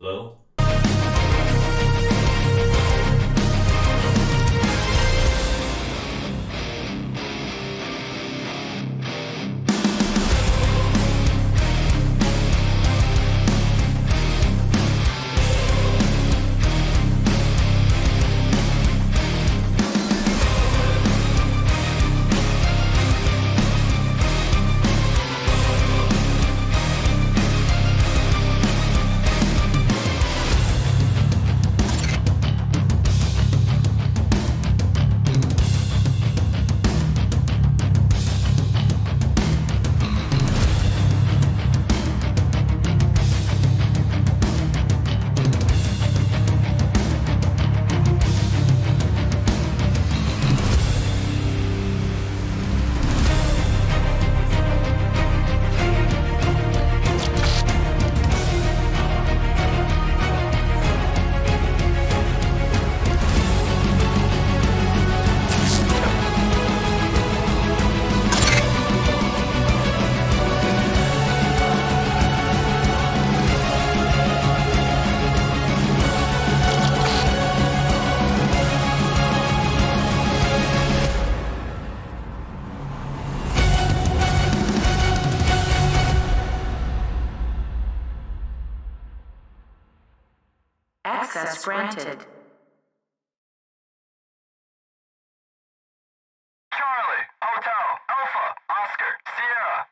Hello? Access granted. Charlie, Hotel, Alpha, Oscar, Sierra.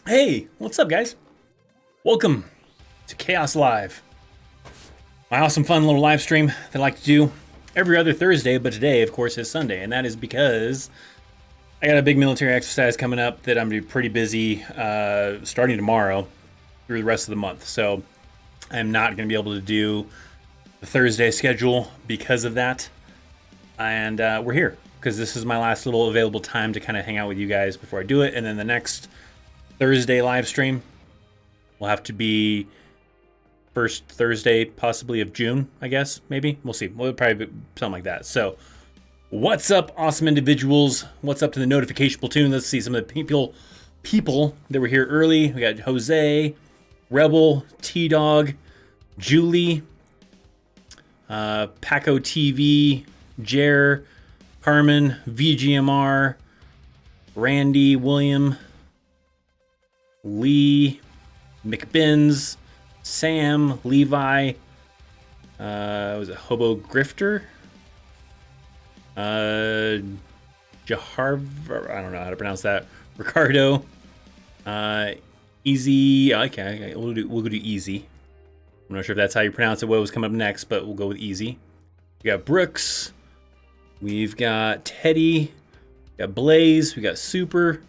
Hey, what's up, guys? Welcome to Chaos Live, my awesome, fun little live stream that I like to do every other Thursday, but today, of course, is Sunday, and that is because I got a big military exercise coming up that I'm going to be pretty busy starting tomorrow through the rest of the month. So I'm not going to be able to do the Thursday schedule because of that, and we're here because this is my last little available time to kind of hang out with you guys before I do it, and then the next Thursday live stream will have to be first Thursday, possibly of June, I guess. Maybe we'll see. We'll probably be something like that. So, what's up, awesome individuals? What's up to the notification platoon? Let's see some of the people that were here early. We got Jose, Rebel, T Dog, Julie, Paco TV, Jer, Carmen, VGMR, Randy, William, Lee, McBins, Sam, Levi, was it Hobo Grifter? Jaharv, I don't know how to pronounce that. Ricardo, Easy, okay, we'll go do Easy. I'm not sure if that's how you pronounce it, what was coming up next, but we'll go with Easy. We got Brooks, we've got Teddy, we got Blaze, we got Super,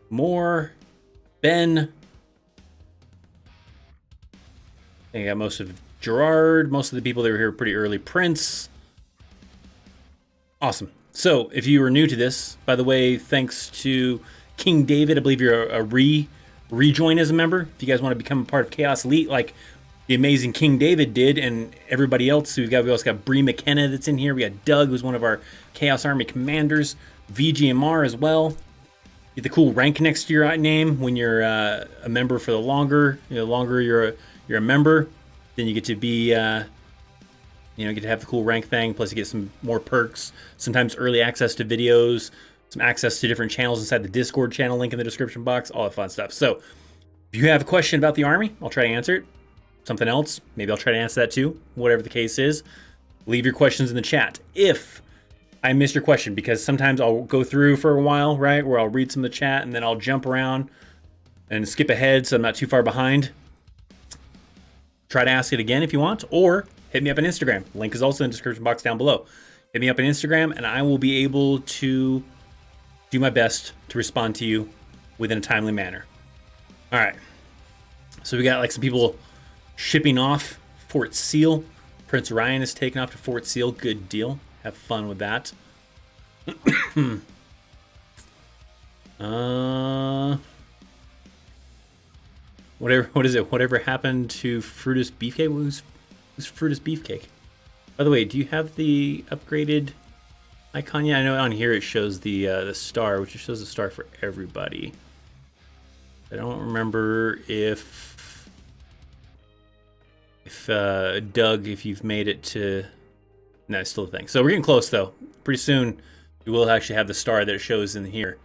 more, Ben. I think I got most of Gerard, most of the people that were here pretty early. Prince. Awesome. So, if you are new to this, by the way, thanks to King David, I believe you're a rejoin as a member. If you guys want to become a part of Chaos Elite, like the amazing King David did, and everybody else. So we also got Bree McKenna that's in here. We got Doug, who's one of our Chaos Army commanders. VGMR as well. Get the cool rank next to your name when you're a member for the longer. The longer you're a member, then you get to be, get to have the cool rank thing. Plus, you get some more perks. Sometimes early access to videos, some access to different channels inside the Discord channel. Link in the description box. All that fun stuff. So, if you have a question about the army, I'll try to answer it. Something else, maybe I'll try to answer that too. Whatever the case is, leave your questions in the chat. If I missed your question because sometimes I'll go through for a while, right, where I'll read some of the chat and then I'll jump around and skip ahead so I'm not too far behind. Try to ask it again if you want, or hit me up on Instagram. Link is also in the description box down below. Hit me up on Instagram and I will be able to do my best to respond to you within a timely manner. All right. So we got like some people shipping off Fort Seal. Prince Ryan is taking off to Fort Seal. Good deal. Have fun with that. What is it? Whatever happened to Fruitus Beefcake? Who's Fruitus Beefcake? By the way, do you have the upgraded icon? Yeah, I know on here it shows the star, which shows the star for everybody. I don't remember if Doug, if you've made it to. No, it's still a thing. So we're getting close though. Pretty soon we will actually have the star that it shows in here,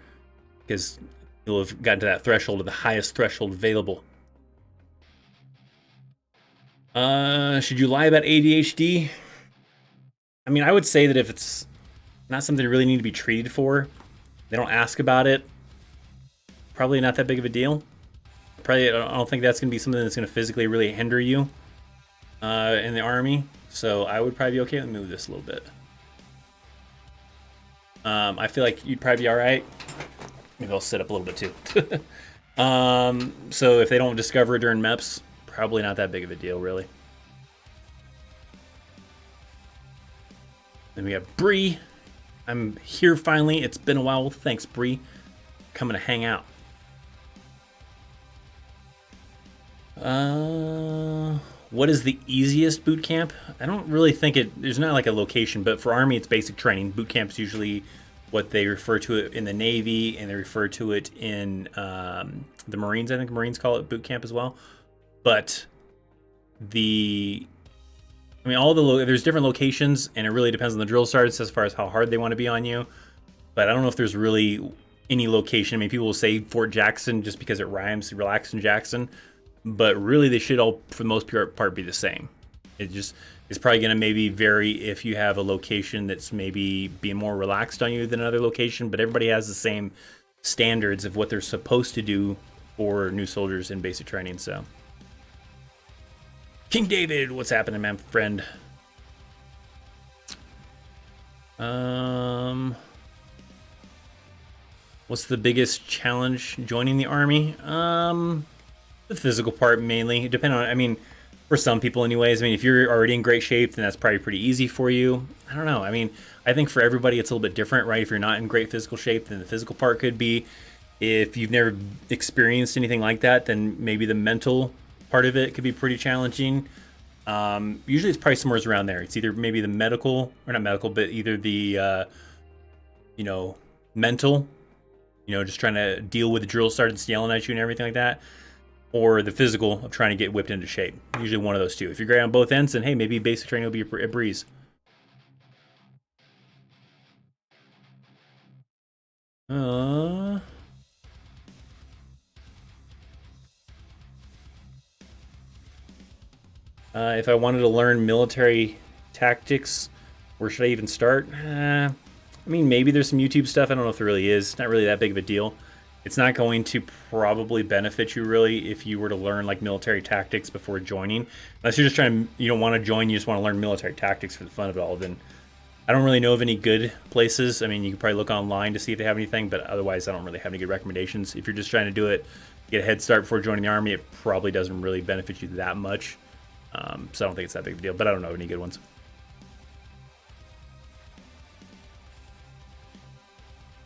because you'll have gotten to that threshold of the highest threshold available. Should you lie about ADHD? I mean, I would say that if it's not something you really need to be treated for, they don't ask about it, probably not that big of a deal. Probably, I don't think that's going to be something that's going to physically really hinder you in the army. So I would probably be okay. Let me move this a little bit. I feel like you'd probably be all right. Maybe I'll sit up a little bit too. So if they don't discover it during MEPS, probably not that big of a deal, really. Then we got Bree. I'm here finally. It's been a while. Well, thanks, Bree. Coming to hang out. What is the easiest boot camp? I don't really think there's not like a location, but for Army, it's basic training. Boot camp's usually what they refer to it in the Navy, and they refer to it in the Marines. I think Marines call it boot camp as well. But there's different locations, and it really depends on the drill sergeants as far as how hard they want to be on you. But I don't know if there's really any location. I mean, people will say Fort Jackson just because it rhymes, relax in Jackson. But really, they should all, for the most part, be the same. It just is probably going to maybe vary if you have a location that's maybe being more relaxed on you than another location. But everybody has the same standards of what they're supposed to do for new soldiers in basic training. So, King David, what's happening, man, friend? What's the biggest challenge joining the Army? The physical part mainly, depending on, I mean, for some people anyways. I mean, if you're already in great shape, then that's probably pretty easy for you. I don't know. I mean, I think for everybody it's a little bit different, right? If you're not in great physical shape, then the physical part could be. If you've never experienced anything like that, then maybe the mental part of it could be pretty challenging. Usually it's probably somewhere around there. It's either maybe the medical, or not medical, but either the, mental, just trying to deal with the drill sergeants yelling at you and everything like that, or the physical of trying to get whipped into shape. Usually one of those two. If you're great on both ends, then hey, maybe basic training will be a breeze. If I wanted to learn military tactics, where should I even start? I mean, maybe there's some YouTube stuff. I don't know if there really is. It's not really that big of a deal. It's not going to probably benefit you really if you were to learn like military tactics before joining. Unless you're just you don't want to join, you just want to learn military tactics for the fun of it all, then I don't really know of any good places. I mean, you could probably look online to see if they have anything, but otherwise I don't really have any good recommendations. If you're just trying to do it, get a head start before joining the Army, it probably doesn't really benefit you that much. So I don't think it's that big of a deal, but I don't know any good ones.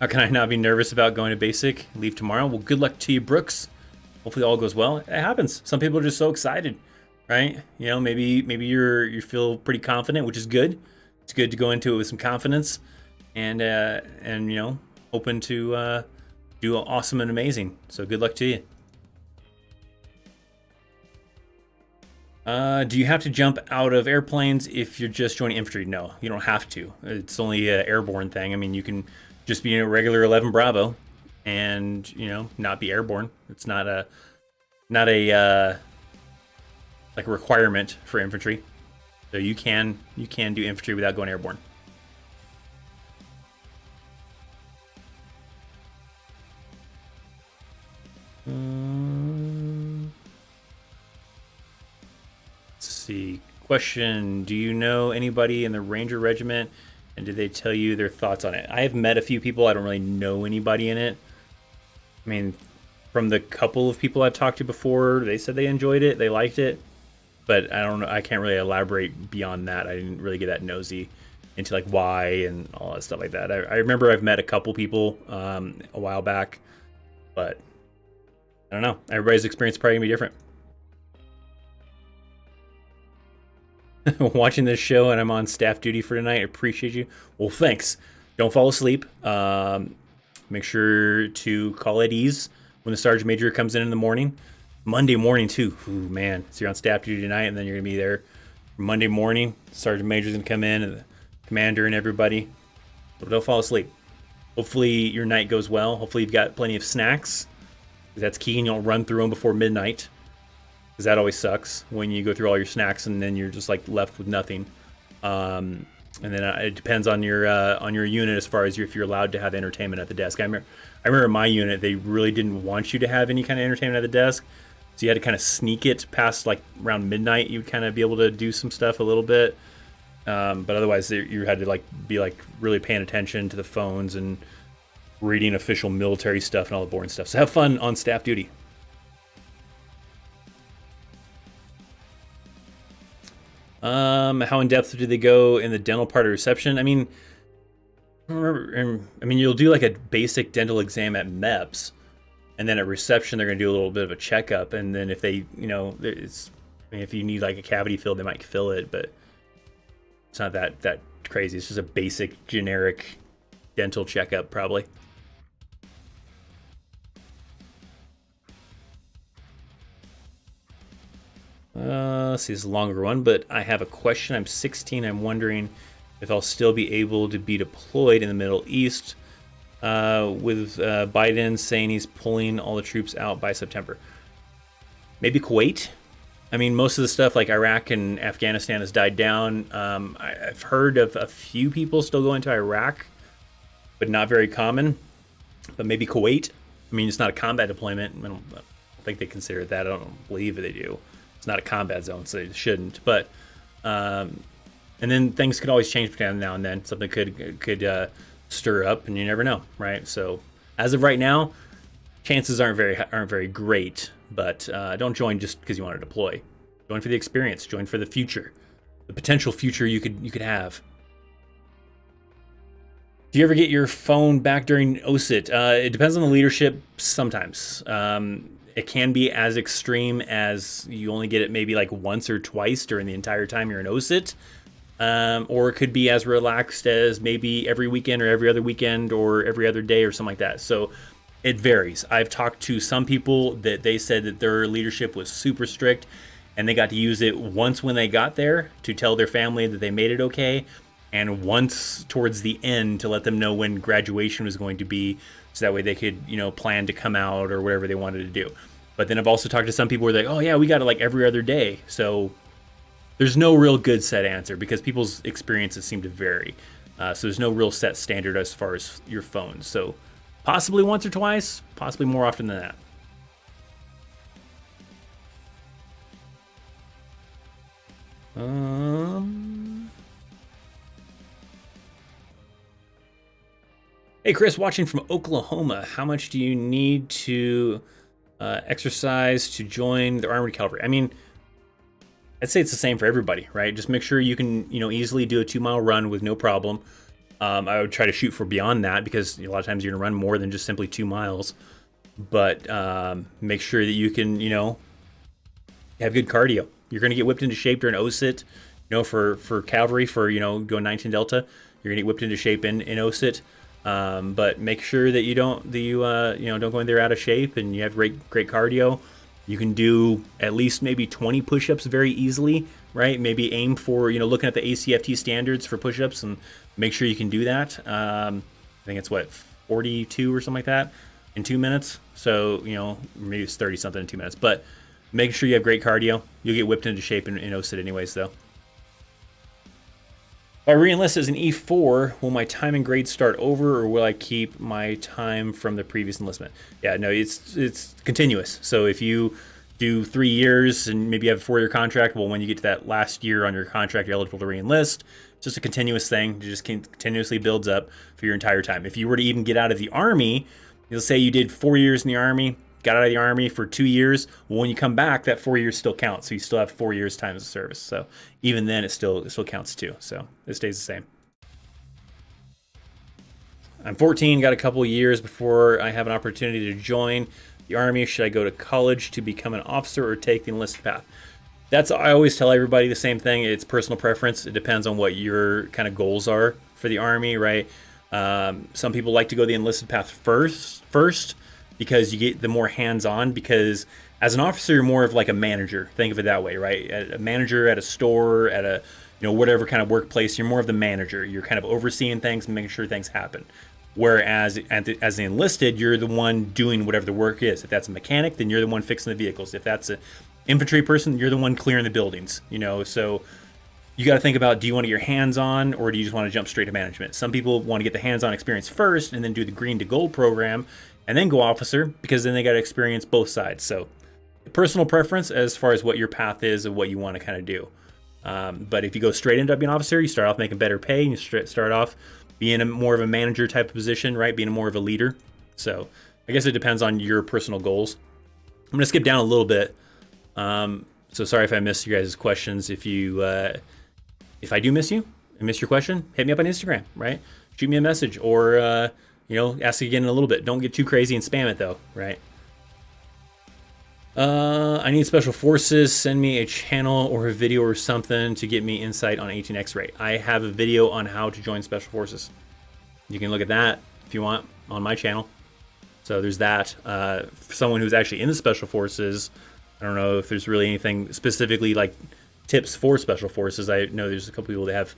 How can I not be nervous about going to basic? Leave tomorrow? Well, good luck to you, Brooks. Hopefully all goes well. It happens. Some people are just so excited, right? Maybe you feel pretty confident, which is good. It's good to go into it with some confidence and hoping to do awesome and amazing. So good luck to you. Do you have to jump out of airplanes if you're just joining infantry? No, you don't have to. It's only an airborne thing. I mean, you can just be in a regular 11 Bravo and, not be airborne. It's not a requirement for infantry. So you can do infantry without going airborne. see. Question: do you know anybody in the Ranger Regiment, and did they tell you their thoughts on it? I have met a few people. I don't really know anybody in it. I mean, from the couple of people I've talked to before, they said they enjoyed it, they liked it, but I don't know. I can't really elaborate beyond that. I didn't really get that nosy into like why and all that stuff like that. I remember I've met a couple people a while back, but I don't know. Everybody's experience is probably gonna be different. Watching this show and I'm on staff duty for tonight. I appreciate you. Well, thanks. Don't fall asleep. Make sure to call at ease when the sergeant major comes in the morning. Monday morning too. Ooh, man. So you're on staff duty tonight, and then you're gonna be there Monday morning. Sergeant major's gonna come in, and the commander and everybody. But don't fall asleep. Hopefully your night goes well. Hopefully you've got plenty of snacks. That's key, and you don't run through them before midnight. Because that always sucks when you go through all your snacks and then you're just like left with nothing. And then it depends on your unit as far as if you're allowed to have entertainment at the desk. I remember my unit, they really didn't want you to have any kind of entertainment at the desk, so you had to kind of sneak it past like around midnight. You'd kind of be able to do some stuff a little bit, but otherwise you had to like be like really paying attention to the phones and reading official military stuff and all the boring stuff. So have fun on staff duty. How in depth do they go in the dental part of reception? I mean, you'll do like a basic dental exam at MEPS, and then at reception they're gonna do a little bit of a checkup, and then if they, if you need like a cavity filled, they might fill it, but it's not that crazy. It's just a basic generic dental checkup, probably. Let's see, this is a longer one, but I have a question. I'm 16. I'm wondering if I'll still be able to be deployed in the Middle East with Biden saying he's pulling all the troops out by September. Maybe Kuwait. I mean, most of the stuff like Iraq and Afghanistan has died down. I've heard of a few people still going to Iraq, but not very common. But maybe Kuwait. I mean, it's not a combat deployment. I don't think they consider it that. I don't believe they do. It's not a combat zone, so they shouldn't. But and then things could always change between now and then. Something could stir up, and you never know, right? So as of right now, chances aren't very great. But don't join just because you want to deploy. Join for the experience. Join for the future, the potential future you could have. Do you ever get your phone back during OSIT? It depends on the leadership. Sometimes. It can be as extreme as you only get it maybe like once or twice during the entire time you're in OSIT. Or it could be as relaxed as maybe every weekend or every other weekend or every other day or something like that. So it varies. I've talked to some people that they said that their leadership was super strict and they got to use it once when they got there to tell their family that they made it okay, and once towards the end to let them know when graduation was going to be, so that way they could, plan to come out or whatever they wanted to do. But then I've also talked to some people who are like, oh yeah, we got it like every other day. So there's no real good set answer because people's experiences seem to vary. So there's no real set standard as far as your phones. So possibly once or twice, possibly more often than that. Hey Chris, watching from Oklahoma. How much do you need to exercise to join the Armored Cavalry? I mean, I'd say it's the same for everybody, right? Just make sure you can, easily do a 2-mile run with no problem. I would try to shoot for beyond that because a lot of times you're gonna run more than just simply 2 miles. But make sure that you can, have good cardio. You're gonna get whipped into shape during OSIT. For cavalry, for going 19 Delta, you're gonna get whipped into shape in OSIT. But make sure that you don't go in there out of shape and you have great cardio. You can do at least maybe 20 push-ups very easily, right? Maybe aim for, looking at the ACFT standards for push-ups and make sure you can do that. I think it's 42 or something like that in 2 minutes. So, maybe it's 30 something in 2 minutes, but make sure you have great cardio. You'll get whipped into shape in OSIT anyways, though. If I re-enlist as an E4, will my time and grade start over, or will I keep my time from the previous enlistment? Yeah, no, it's continuous. So if you do 3 years and maybe you have a 4-year contract. Well, when you get to that last year on your contract, you're eligible to re-enlist. It's just a continuous thing. It just continuously builds up for your entire time. If you were to even get out of the Army, you'll say you did 4 years in the Army, got out of the Army for 2 years. Well, when you come back, that 4 years still counts. So you still have 4 years time of service. So even then, it still counts too. So it stays the same. I'm 14, got a couple of years before I have an opportunity to join the Army. Should I go to college to become an officer or take the enlisted path? I always tell everybody the same thing. It's personal preference. It depends on what your kind of goals are for the Army, right? Some people like to go the enlisted path first because you get the more hands-on, because as an officer, you're more of like a manager. Think of it that way, right? A manager at a store, at a, whatever kind of workplace, you're more of the manager. You're kind of overseeing things and making sure things happen. Whereas as an enlisted, you're the one doing whatever the work is. If that's a mechanic, then you're the one fixing the vehicles. If that's an infantry person, you're the one clearing the buildings. So you got to think about, do you want to get your hands on, or do you just want to jump straight to management? Some people want to get the hands-on experience first and then do the green to gold program and then go officer, because then they got to experience both sides. So personal preference as far as what your path is and what you want to kind of do. But if you go straight into being an officer, you start off making better pay, and you start off being more of a manager type of position, right? Being more of a leader. So I guess it depends on your personal goals. I'm going to skip down a little bit. So sorry if I missed you guys' questions. If I do miss you and miss your question, hit me up on Instagram, right? Shoot me a message, or, ask again in a little bit. Don't get too crazy and spam it though, right? I need special forces. Send me a channel or a video or something to get me insight on 18X rate. I have a video on how to join special forces. You can look at that if you want on my channel. So there's that. For someone who's actually in the special forces, I don't know if there's really anything specifically like tips for special forces. I know there's a couple people that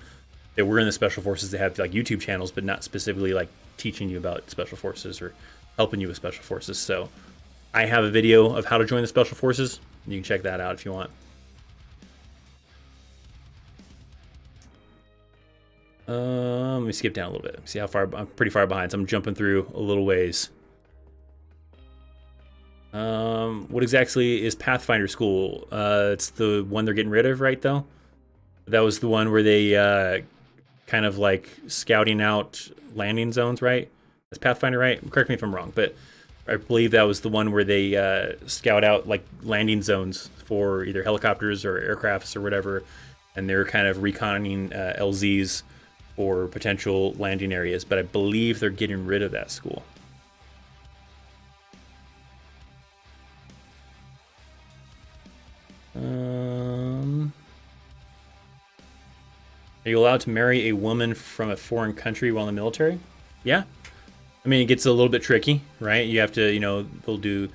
were in the special forces that have like YouTube channels, but not specifically like teaching you about special forces or helping you with special forces. So I have a video of how to join the special forces. You can check that out if you want. Let me skip down a little bit. See how far I'm pretty far behind, so I'm jumping through a little ways. What exactly is Pathfinder School? It's the one they're getting rid of, right? Though that was the one where they kind of like scouting out landing zones, right? That's Pathfinder, right? Correct me if I'm wrong, but I believe that was the one where they scout out like landing zones for either helicopters or aircrafts or whatever, and they're kind of reconning LZs for potential landing areas. But I believe they're getting rid of that school. Are you allowed to marry a woman from a foreign country while in the military? Yeah. I mean, it gets a little bit tricky, right? You have to, they'll do,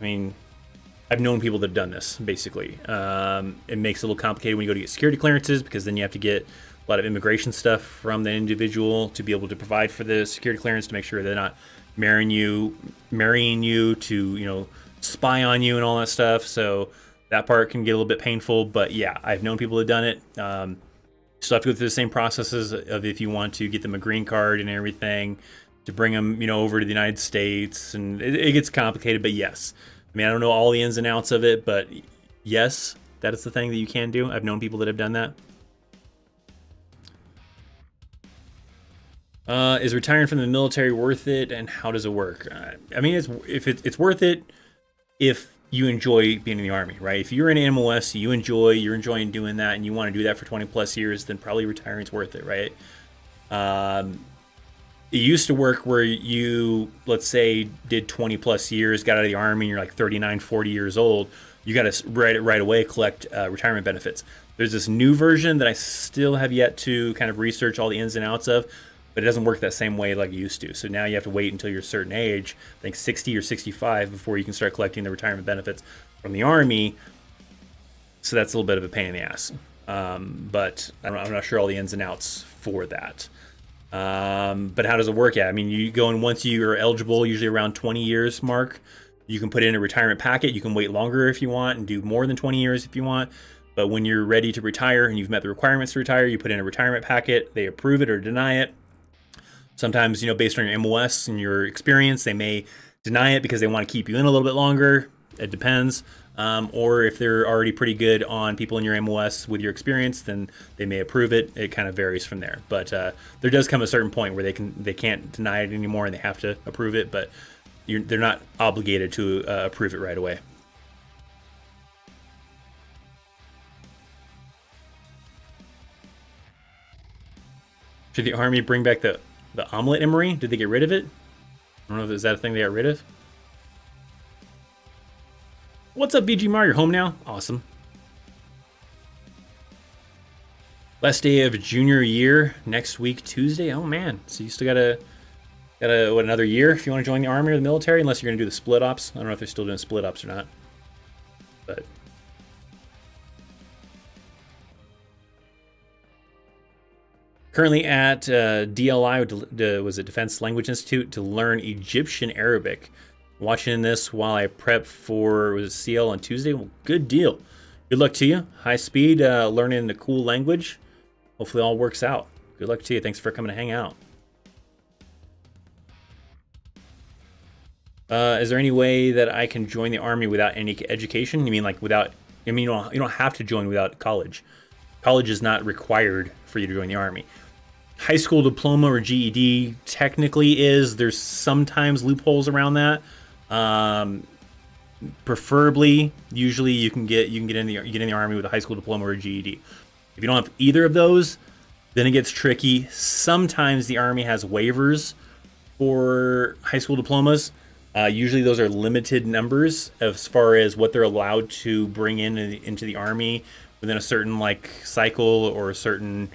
I've known people that have done this, basically. It makes it a little complicated when you go to get security clearances, because then you have to get a lot of immigration stuff from the individual to be able to provide for the security clearance, to make sure they're not marrying you to, spy on you and all that stuff. So that part can get a little bit painful, but yeah, I've known people that have done it. Still have to go through the same processes of if you want to get them a green card and everything, to bring them, over to the United States, and it gets complicated. But yes, I don't know all the ins and outs of it, but yes, that is the thing that you can do. I've known people that have done that. Is retiring from the military worth it, and how does it work? It's worth it if you enjoy being in the Army, right? If you're in MOS, you're enjoying doing that, and you want to do that for 20 plus years, then probably retiring's worth it, right? It used to work where you, let's say, did 20 plus years, got out of the Army, and you're like 39, 40 years old. You got to right away collect retirement benefits. There's this new version that I still have yet to kind of research all the ins and outs of, but it doesn't work that same way like it used to. So now you have to wait until you're a certain age, I think 60 or 65, before you can start collecting the retirement benefits from the Army. So that's a little bit of a pain in the ass. But I'm not sure all the ins and outs for that. But how does it work? Yeah, you go in once you are eligible, usually around 20 years mark. You can put in a retirement packet. You can wait longer if you want and do more than 20 years if you want. But when you're ready to retire and you've met the requirements to retire, you put in a retirement packet. They approve it or deny it. Sometimes, based on your MOS and your experience, they may deny it because they want to keep you in a little bit longer. It depends. or if they're already pretty good on people in your MOS with your experience, then they may approve it. It kind of varies from there. But there does come a certain point where they can't deny it anymore and they have to approve it. But they're not obligated to approve it right away. Should the army bring back the omelet emery? Did they get rid of it? I don't know if is that a thing they got rid of. What's up, VG Mar? You're home now? Awesome. Last day of junior year next week, Tuesday. Oh man, so you still got what, another year if you want to join the army or the military, unless you're gonna do the split ops. I don't know if they're still doing split ops or not, but. Currently at DLI, was it Defense Language Institute, to learn Egyptian Arabic. Watching this while I prep for was CL on Tuesday. Well, good deal. Good luck to you. High speed, learning a cool language. Hopefully all works out. Good luck to you. Thanks for coming to hang out. Is there any way that I can join the army without any education? You mean like without? I mean you don't have to join without college. College is not required for you to join the army. High school diploma or GED technically is. There's sometimes loopholes around that. Preferably, usually you can get in the army with a high school diploma or a GED. If you don't have either of those, then it gets tricky. Sometimes the army has waivers for high school diplomas. Usually those are limited numbers as far as what they're allowed to bring into the army within a certain like cycle or a certain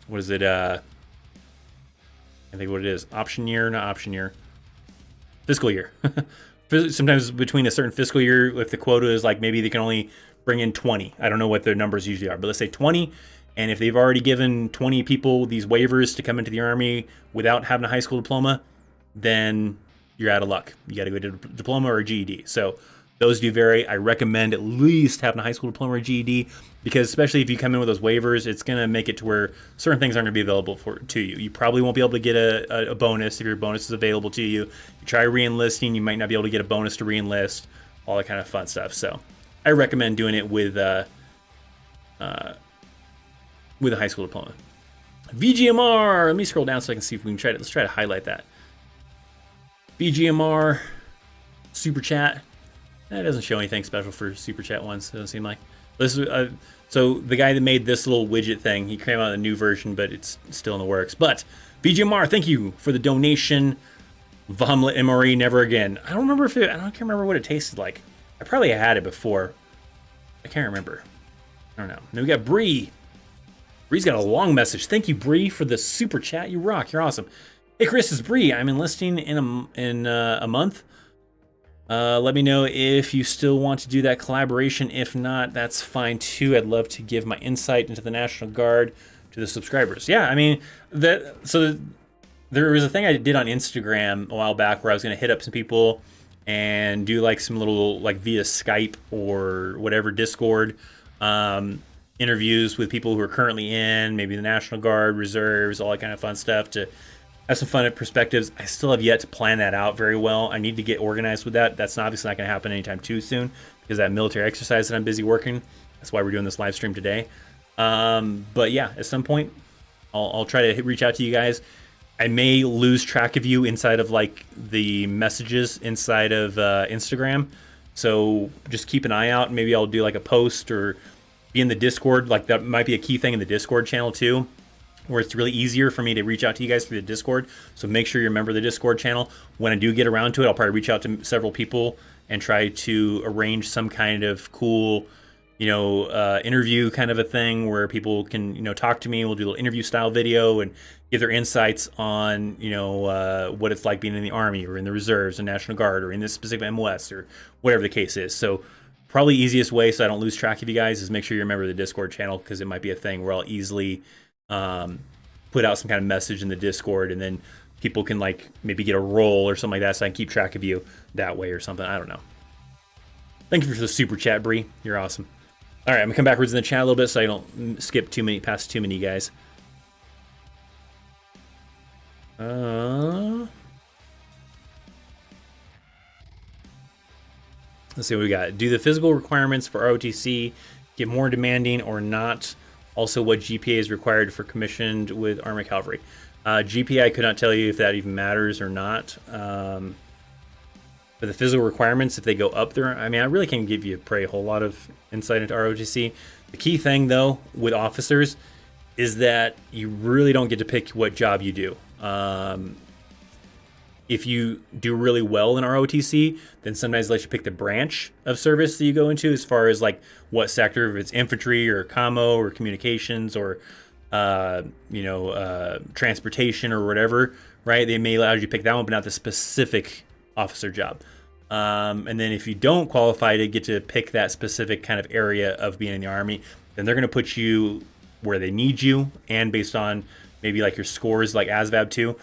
what is it? I think what it is. Option year, not option year. Fiscal year. Sometimes between a certain fiscal year, if the quota is like maybe they can only bring in 20. I don't know what their numbers usually are, but let's say 20. And if they've already given 20 people these waivers to come into the army without having a high school diploma, then you're out of luck. You got to go to a diploma or a GED. So those do vary. I recommend at least having a high school diploma or GED, because especially if you come in with those waivers, it's going to make it to where certain things aren't going to be available to you. You probably won't be able to get a bonus if your bonus is available to you. You try re-enlisting, you might not be able to get a bonus to re-enlist, all that kind of fun stuff. So I recommend doing it with a high school diploma. VGMR, let me scroll down so I can see if we can let's try to highlight that. VGMR, Super Chat. That doesn't show anything special for Super Chat ones, doesn't seem like. This is, so the guy that made this little widget thing, he came out with a new version, but it's still in the works. But VGMR, thank you for the donation. Vomlet MRE, never again. I don't remember I can't remember what it tasted like. I probably had it before. I can't remember. I don't know. Then we got Bree. Bree's got a long message. Thank you, Bree, for the Super Chat. You rock. You're awesome. Hey, Chris, it's Bree. I'm enlisting in a month. Let me know if you still want to do that collaboration. If not, that's fine too. I'd love to give my insight into the National Guard to the subscribers. Yeah, I mean, there was a thing I did on Instagram a while back where I was going to hit up some people and do like some little, like via Skype or whatever, Discord, interviews with people who are currently in, maybe the National Guard, reserves, all that kind of fun stuff to have some fun perspectives. I still have yet to plan that out very well. I need to get organized with that. That's obviously not going to happen anytime too soon because that military exercise that I'm busy working. That's why we're doing this live stream today. But yeah, at some point, I'll try to reach out to you guys. I may lose track of you inside of like the messages inside of Instagram. So just keep an eye out. Maybe I'll do like a post or be in the Discord. Like that might be a key thing in the Discord channel too, where it's really easier for me to reach out to you guys through the Discord. So make sure you're a member of the Discord channel. When I do get around to it, I'll probably reach out to several people and try to arrange some kind of cool, interview kind of a thing where people can, talk to me. We'll do a little interview style video and give their insights on, what it's like being in the Army or in the Reserves and National Guard or in this specific MOS or whatever the case is. So probably easiest way so I don't lose track of you guys is make sure you're a member of the Discord channel, because it might be a thing where I'll easily put out some kind of message in the Discord, and then people can like maybe get a role or something like that, so I can keep track of you that way or something. I don't know. Thank you for the super chat, Bree. You're awesome. All right, I'm gonna come backwards in the chat a little bit so I don't skip past too many guys. Let's see what we got. Do the physical requirements for ROTC get more demanding or not? Also, what GPA is required for commissioned with Army Cavalry? GPA, I could not tell you if that even matters or not. For the physical requirements, if they go up there, I mean, I really can't give you a whole lot of insight into ROTC. The key thing, though, with officers is that you really don't get to pick what job you do. If you do really well in ROTC, then sometimes they let you pick the branch of service that you go into, as far as like what sector, if it's infantry or commo or communications or transportation or whatever, right? They may allow you to pick that one, but not the specific officer job. And then if you don't qualify to get to pick that specific kind of area of being in the Army, then they're going to put you where they need you, and based on maybe like your scores, like ASVAB too.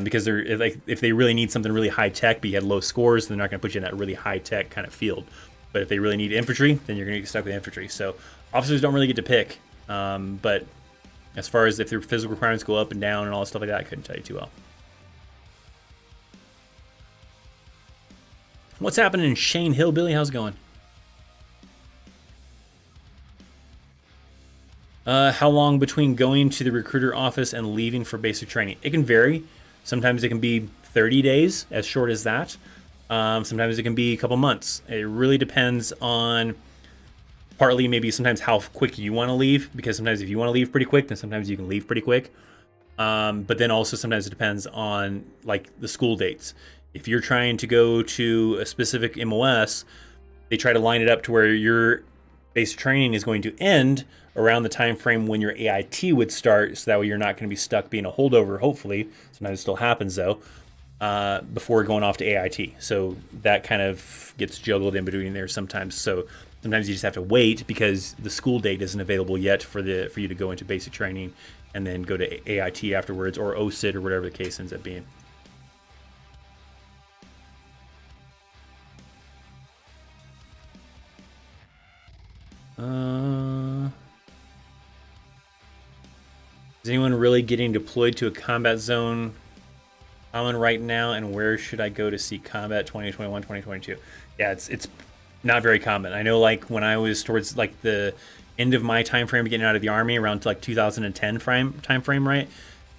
Because they're if they really need something really high tech, but you had low scores, then they're not going to put you in that really high tech kind of field. But if they really need infantry, then you're going to get stuck with infantry. So officers don't really get to pick. But as far as if their physical requirements go up and down and all that stuff like that, I couldn't tell you too well. What's happening in Shane Hill, Billy? How's it going? How long between going to the recruiter office and leaving for basic training? It can vary. Sometimes it can be 30 days, as short as that. Sometimes it can be a couple months. It really depends on partly maybe sometimes how quick you want to leave, because sometimes if you want to leave pretty quick, then sometimes you can leave pretty quick. But then also sometimes it depends on like the school dates. If you're trying to go to a specific MOS, they try to line it up to where your basic training is going to end around the time frame when your AIT would start, so that way you're not going to be stuck being a holdover, hopefully. Sometimes it still happens though, before going off to AIT. So that kind of gets juggled in between there sometimes. So sometimes you just have to wait because the school date isn't available yet for you to go into basic training and then go to AIT afterwards, or OSIT, or whatever the case ends up being. Is anyone really getting deployed to a combat zone common right now, and where should I go to see combat 2021, 2022? Yeah, it's not very common. I know, like, when I was towards like the end of my time frame getting out of the Army, around to like 2010 time frame, right?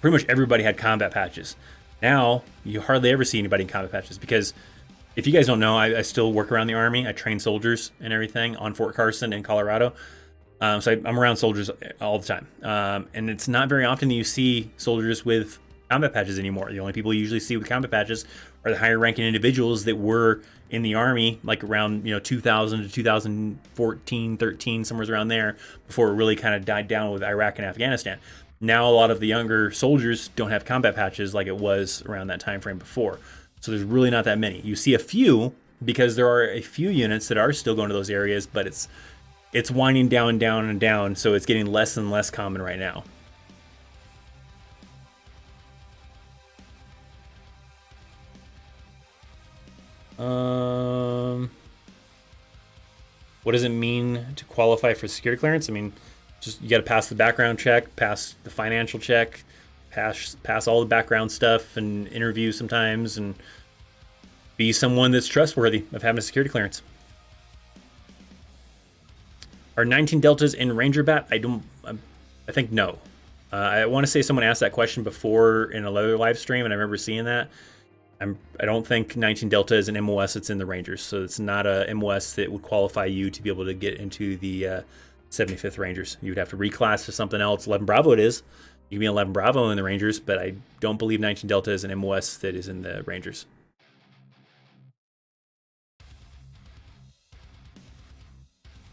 Pretty much everybody had combat patches. Now you hardly ever see anybody in combat patches, because if you guys don't know, I still work around the Army. I train soldiers and everything on Fort Carson in Colorado. So I'm around soldiers all the time. And it's not very often that you see soldiers with combat patches anymore. The only people you usually see with combat patches are the higher ranking individuals that were in the Army, like around 2000 to 2014, 13, somewhere around there, before it really kind of died down with Iraq and Afghanistan. Now a lot of the younger soldiers don't have combat patches like it was around that time frame before. So there's really not that many. You see a few, because there are a few units that are still going to those areas, but it's winding down, down, and down, so it's getting less and less common right now. What does it mean to qualify for security clearance? I mean, just you got to pass the background check, pass the financial check, pass all the background stuff, and interview sometimes, and be someone that's trustworthy of having a security clearance. Are 19 Deltas in Ranger Bat? I think no. I want to say someone asked that question before in another live stream, and I remember seeing that. I don't think 19 Delta is an MOS that's in the Rangers, so it's not a MOS that would qualify you to be able to get into the 75th Rangers. You would have to reclass to something else. 11 Bravo it is. You can be 11 Bravo in the Rangers, but I don't believe 19 Delta is an MOS that is in the Rangers.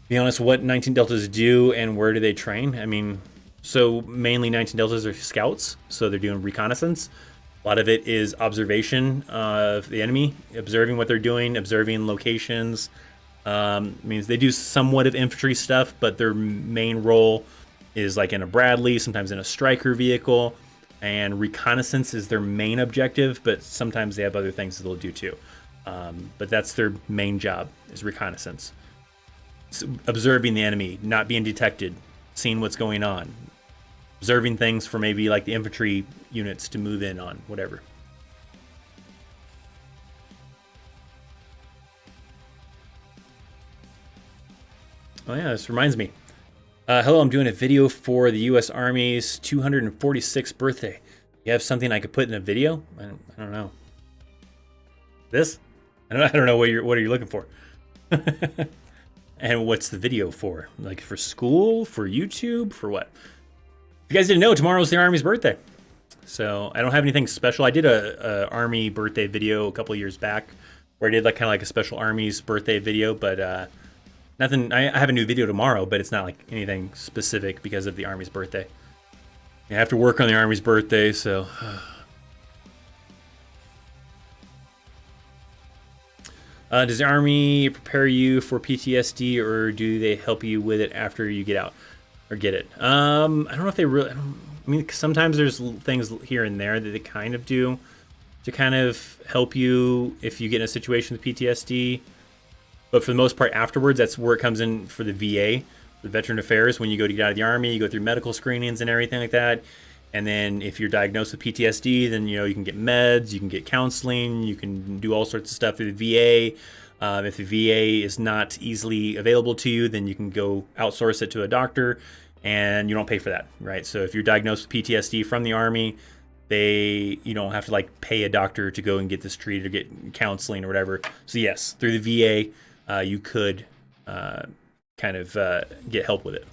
Be honest, what 19 Deltas do and where do they train? I mean, so mainly 19 Deltas are scouts, so they're doing reconnaissance. A lot of it is observation of the enemy, observing what they're doing, observing locations. Means they do somewhat of infantry stuff, but their main role is like in a Bradley, sometimes in a Stryker vehicle, and reconnaissance is their main objective, but sometimes they have other things that they'll do too. But that's their main job, is reconnaissance. So observing the enemy, not being detected, seeing what's going on, observing things for maybe like the infantry units to move in on, whatever. Oh yeah, this reminds me. Hello, I'm doing a video for the U.S. Army's 246th birthday. You have something I could put in a video? I don't know. This? I don't know what are you looking for. And what's the video for? Like for school, for YouTube, for what? If you guys didn't know, tomorrow's the Army's birthday. So I don't have anything special. I did a Army birthday video a couple of years back where I did like kind of like a special Army's birthday video, but nothing. I have a new video tomorrow, but it's not like anything specific because of the Army's birthday. I have to work on the Army's birthday, so. Does the Army prepare you for PTSD, or do they help you with it after you get out or get it? I don't know if they really. I mean, sometimes there's things here and there that they kind of do to kind of help you if you get in a situation with PTSD. But for the most part, afterwards, that's where it comes in for the VA, the Veteran Affairs. When you go to get out of the Army, you go through medical screenings and everything like that. And then if you're diagnosed with PTSD, then you can get meds, you can get counseling, you can do all sorts of stuff through the VA. If the VA is not easily available to you, then you can go outsource it to a doctor, and you don't pay for that, right? So if you're diagnosed with PTSD from the Army, you don't have to like pay a doctor to go and get this treated or get counseling or whatever. So yes, through the VA, you could kind of get help with it.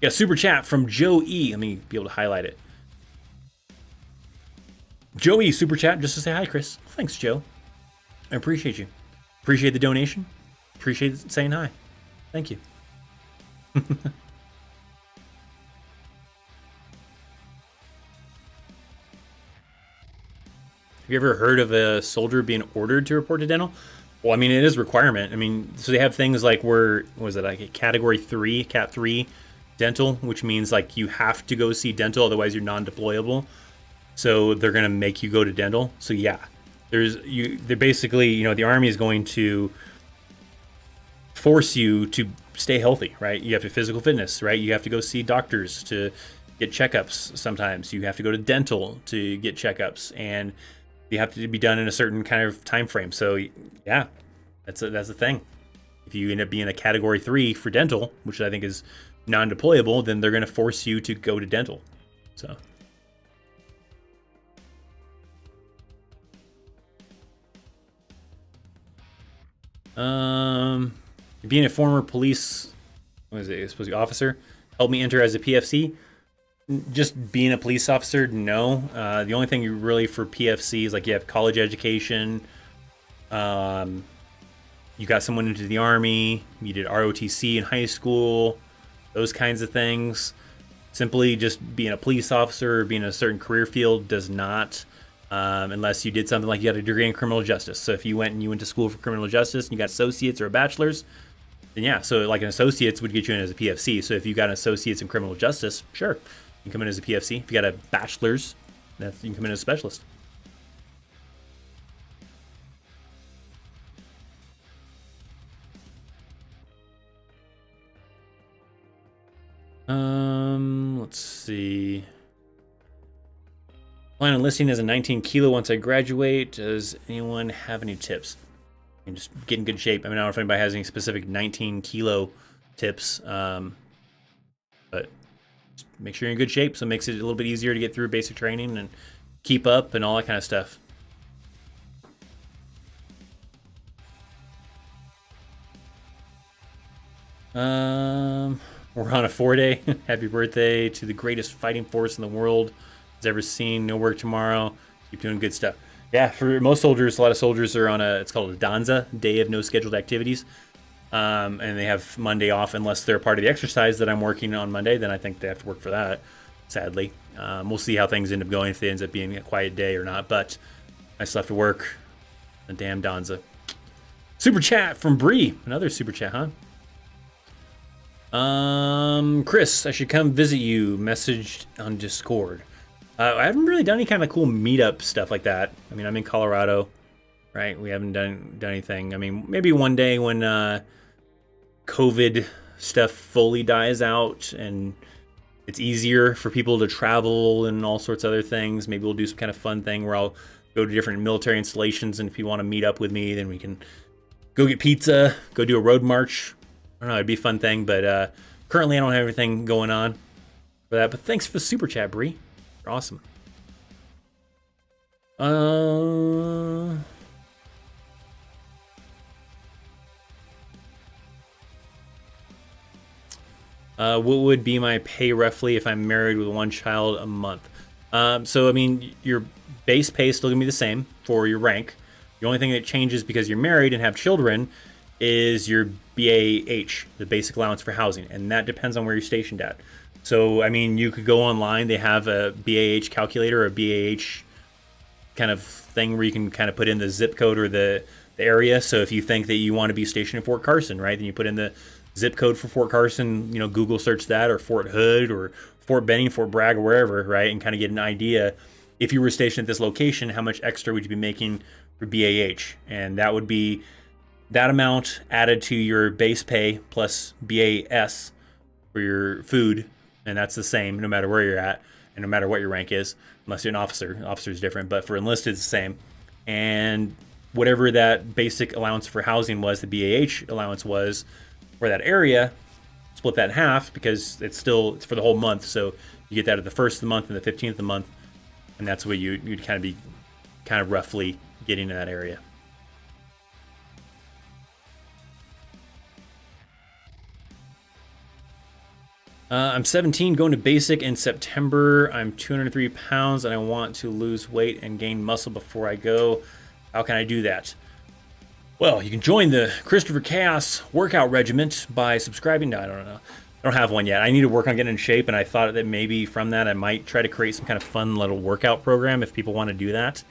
Got a super chat from Joe E. Let me be able to highlight it. Joey super chat just to say hi, Chris. Thanks, Joe. I appreciate you. Appreciate the donation. Appreciate saying hi. Thank you. Have you ever heard of a soldier being ordered to report to dental? Well, I mean, it is a requirement. I mean, so they have things like like a category 3, cat 3 dental, which means like you have to go see dental, otherwise you're non-deployable. So they're going to make you go to dental. So yeah, they're basically, the Army is going to force you to stay healthy, right? You have to physical fitness, right? You have to go see doctors to get checkups. Sometimes you have to go to dental to get checkups, and you have to be done in a certain kind of time frame. So yeah, that's the thing. If you end up being a category 3 for dental, which I think is non-deployable, then they're going to force you to go to dental. So. Being a former police, supposed to be officer, helped me enter as a PFC. Just being a police officer, no. The only thing you really for PFC is like you have college education. You got someone into the Army. You did ROTC in high school. Those kinds of things. Simply just being a police officer or being in a certain career field does not. Unless you did something like you got a degree in criminal justice. So if you went to school for criminal justice and you got associates or a bachelor's, then yeah. So like an associate's would get you in as a PFC. So if you got an associate's in criminal justice, sure, you can come in as a PFC. If you got a bachelor's, you can come in as a specialist. Let's see. Plan on listing as a 19 kilo once I graduate. Does anyone have any tips? And just get in good shape. I mean, I don't know if anybody has any specific 19 kilo tips, but just make sure you're in good shape. So it makes it a little bit easier to get through basic training and keep up and all that kind of stuff. We're on a 4-day. Happy birthday to the greatest fighting force in the world has ever seen. No work tomorrow. Keep doing good stuff. Yeah, for most soldiers, a lot of soldiers are on it's called a DANZA, Day of No Scheduled Activities. And they have Monday off unless they're part of the exercise that I'm working on Monday. Then I think they have to work for that, sadly. We'll see how things end up going, if it ends up being a quiet day or not. But I still have to work. The damn DANZA. Super chat from Bree. Another super chat, huh? Chris, I should come visit you. Messaged on Discord. I haven't really done any kind of cool meetup stuff like that. I mean, I'm in Colorado, right? We haven't done anything. I mean, maybe one day when COVID stuff fully dies out and it's easier for people to travel and all sorts of other things, maybe we'll do some kind of fun thing where I'll go to different military installations, and if you want to meet up with me, then we can go get pizza, go do a road march. don't know. It'd be a fun thing, but currently I don't have anything going on for that. But thanks for the super chat, Bree. You're awesome. What would be my pay roughly if I'm married with one child a month? So, I mean, your base pay is still going to be the same for your rank. The only thing that changes because you're married and have children is your BAH, the basic allowance for housing, and that depends on where you're stationed at. So, I mean, you could go online. They have a BAH calculator, or a BAH kind of thing where you can kind of put in the zip code or the area. So if you think that you want to be stationed in Fort Carson, right, then you put in the zip code for Fort Carson, Google search that, or Fort Hood, or Fort Benning, Fort Bragg, or wherever, right, and kind of get an idea. If you were stationed at this location, how much extra would you be making for BAH? And that would be that amount added to your base pay plus BAS for your food, and that's the same no matter where you're at and no matter what your rank is, unless you're an officer. Officer is different, but for enlisted, it's the same. And whatever that basic allowance for housing was, the BAH allowance was for that area, split that in half because it's for the whole month. So you get that at the first of the month and the 15th of the month, and that's what you'd kind of be roughly getting in that area. I'm 17, going to basic in September. I'm 203 pounds, and I want to lose weight and gain muscle before I go. How can I do that? Well, you can join the Christopher Chaos workout regiment by subscribing. No, I don't know. I don't have one yet. I need to work on getting in shape, and I thought that maybe from that I might try to create some kind of fun little workout program if people want to do that.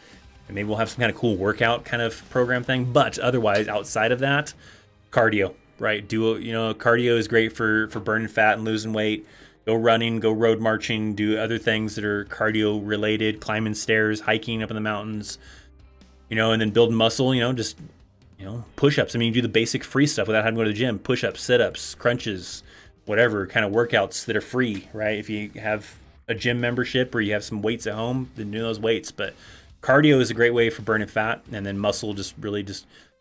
And maybe we'll have some kind of cool workout kind of program thing. But otherwise, outside of that, cardio. Right, cardio is great for burning fat and losing weight. Go running, go road marching, do other things that are cardio related, climbing stairs, hiking up in the mountains, and then building muscle, just push-ups. I mean, you do the basic free stuff without having to go to the gym. Push-ups, sit-ups, crunches, whatever kind of workouts that are free, right? If you have a gym membership or you have some weights at home, then do those weights. But cardio is a great way for burning fat, and then muscle just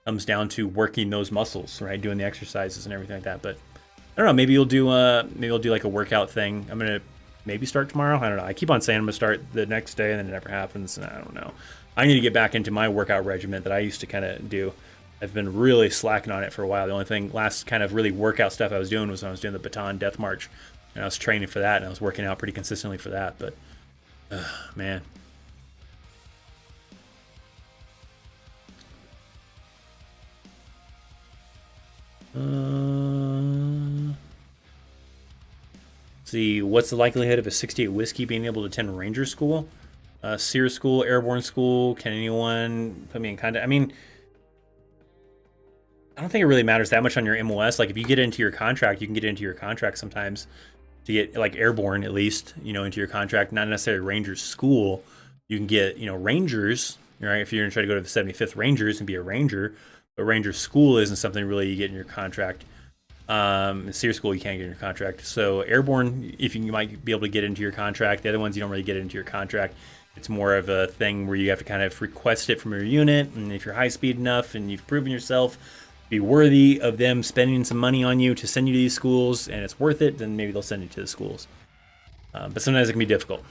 comes down to working those muscles, right? Doing the exercises and everything like that. But I don't know, maybe you'll do like a workout thing. I'm gonna maybe start tomorrow. I don't know. I keep on saying I'm gonna start the next day, and then it never happens. And I don't know. I need to get back into my workout regimen that I used to kind of do. I've been really slacking on it for a while. The only thing last kind of really workout stuff I was doing was when I was doing the Baton Death March, and I was training for that, and I was working out pretty consistently for that. But man. See, what's the likelihood of a 68 Whiskey being able to attend Ranger School? SEER School, Airborne School, can anyone put me in contact? I mean, I don't think it really matters that much on your MOS. Like, if you get into your contract, you can get into your contract sometimes to get, like, Airborne, at least, into your contract. Not necessarily Ranger School. You can get, Rangers, right? If you're going to try to go to the 75th Rangers and be a Ranger. But Ranger School isn't something really you get in your contract. SEER School you can't get in your contract. So Airborne, if you might be able to get into your contract. The other ones you don't really get into your contract. It's more of a thing where you have to kind of request it from your unit, and if you're high speed enough and you've proven yourself be worthy of them spending some money on you to send you to these schools, and it's worth it, then maybe they'll send you to the schools. But sometimes it can be difficult.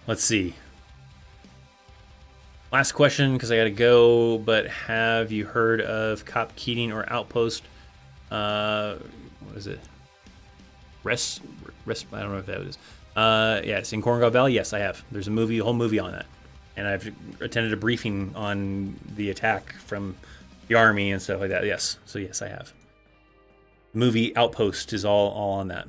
Let's see. Last question, because I gotta go, but have you heard of Cop Keating or Outpost? What is it? Rest. I don't know if that is. Yes, in Korengal Valley. Yes, I have. There's a whole movie on that, and I've attended a briefing on the attack from the army and stuff like that. Yes, so yes, I have. The movie Outpost is all on that.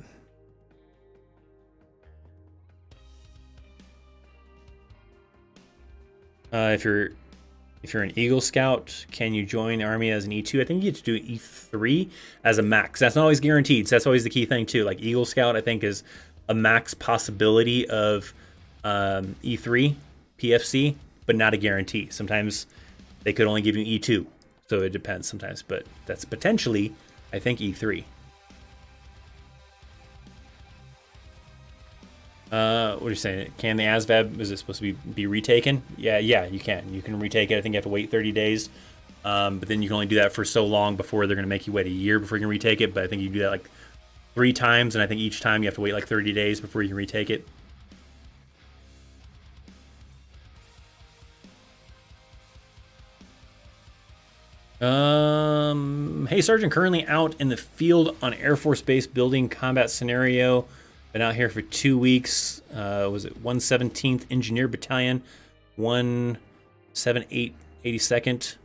If you're an Eagle Scout, can you join the Army as an E2? I think you get to do E3 as a max. That's not always guaranteed, so that's always the key thing too. Like Eagle Scout, I think, is a max possibility of E3 PFC, but not a guarantee. Sometimes they could only give you E2, so it depends sometimes. But that's potentially, I think, E3. What are you saying? Can the ASVAB, is it supposed to be retaken? Yeah, you can. You can retake it. I think you have to wait 30 days But then you can only do that for so long before they're going to make you wait a year before you can retake it. But I think you do that like 3 times, and I think each time you have to wait like 30 days before you can retake it. Hey Sergeant, currently out in the field on Air Force Base building combat scenario. Been out here for 2 weeks. Was it 117th Engineer Battalion, 178 82nd.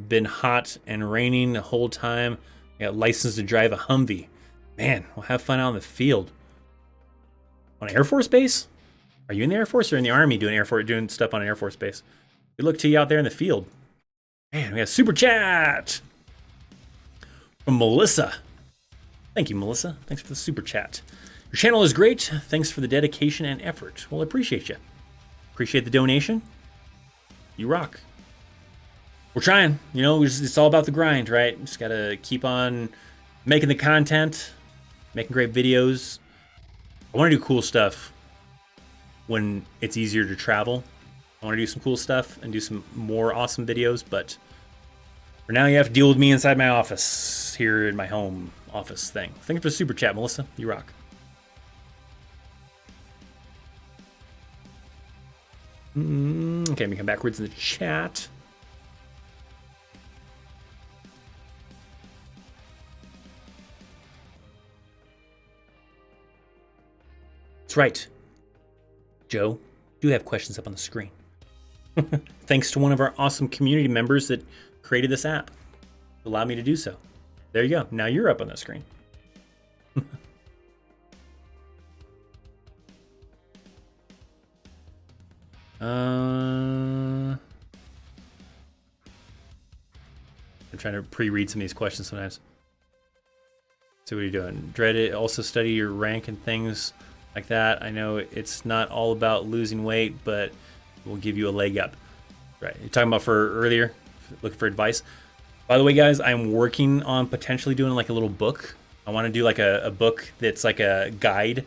Been hot and raining the whole time. Got licensed to drive a Humvee. Man, we'll have fun out in the field. On Air Force Base? Are you in the Air Force or in the Army doing stuff on an Air Force Base? Good luck to you out there in the field. Man, we got a super chat from Melissa. Thank you, Melissa. Thanks for the super chat. Your channel is great. Thanks for the dedication and effort. Well, I appreciate you. Appreciate the donation. You rock. We're trying. You know, it's all about the grind, right? Just got to keep on making the content, making great videos. I want to do cool stuff when it's easier to travel. I want to do some cool stuff and do some more awesome videos, but for now you have to deal with me inside my office, here in my home office thing. Thank you for the super chat, Melissa. You rock. Okay, let me come backwards in the chat. That's right. Joe, do have questions up on the screen. Thanks to one of our awesome community members that created this app. Allowed me to do so. There you go. Now you're up on the screen. I'm trying to pre-read some of these questions sometimes. So what are you doing? Dread it. Also study your rank and things like that. I know it's not all about losing weight, but will give you a leg up. Right. You're talking about for earlier, looking for advice. By the way, guys, I'm working on potentially doing like a little book. I want to do like a book that's like a guide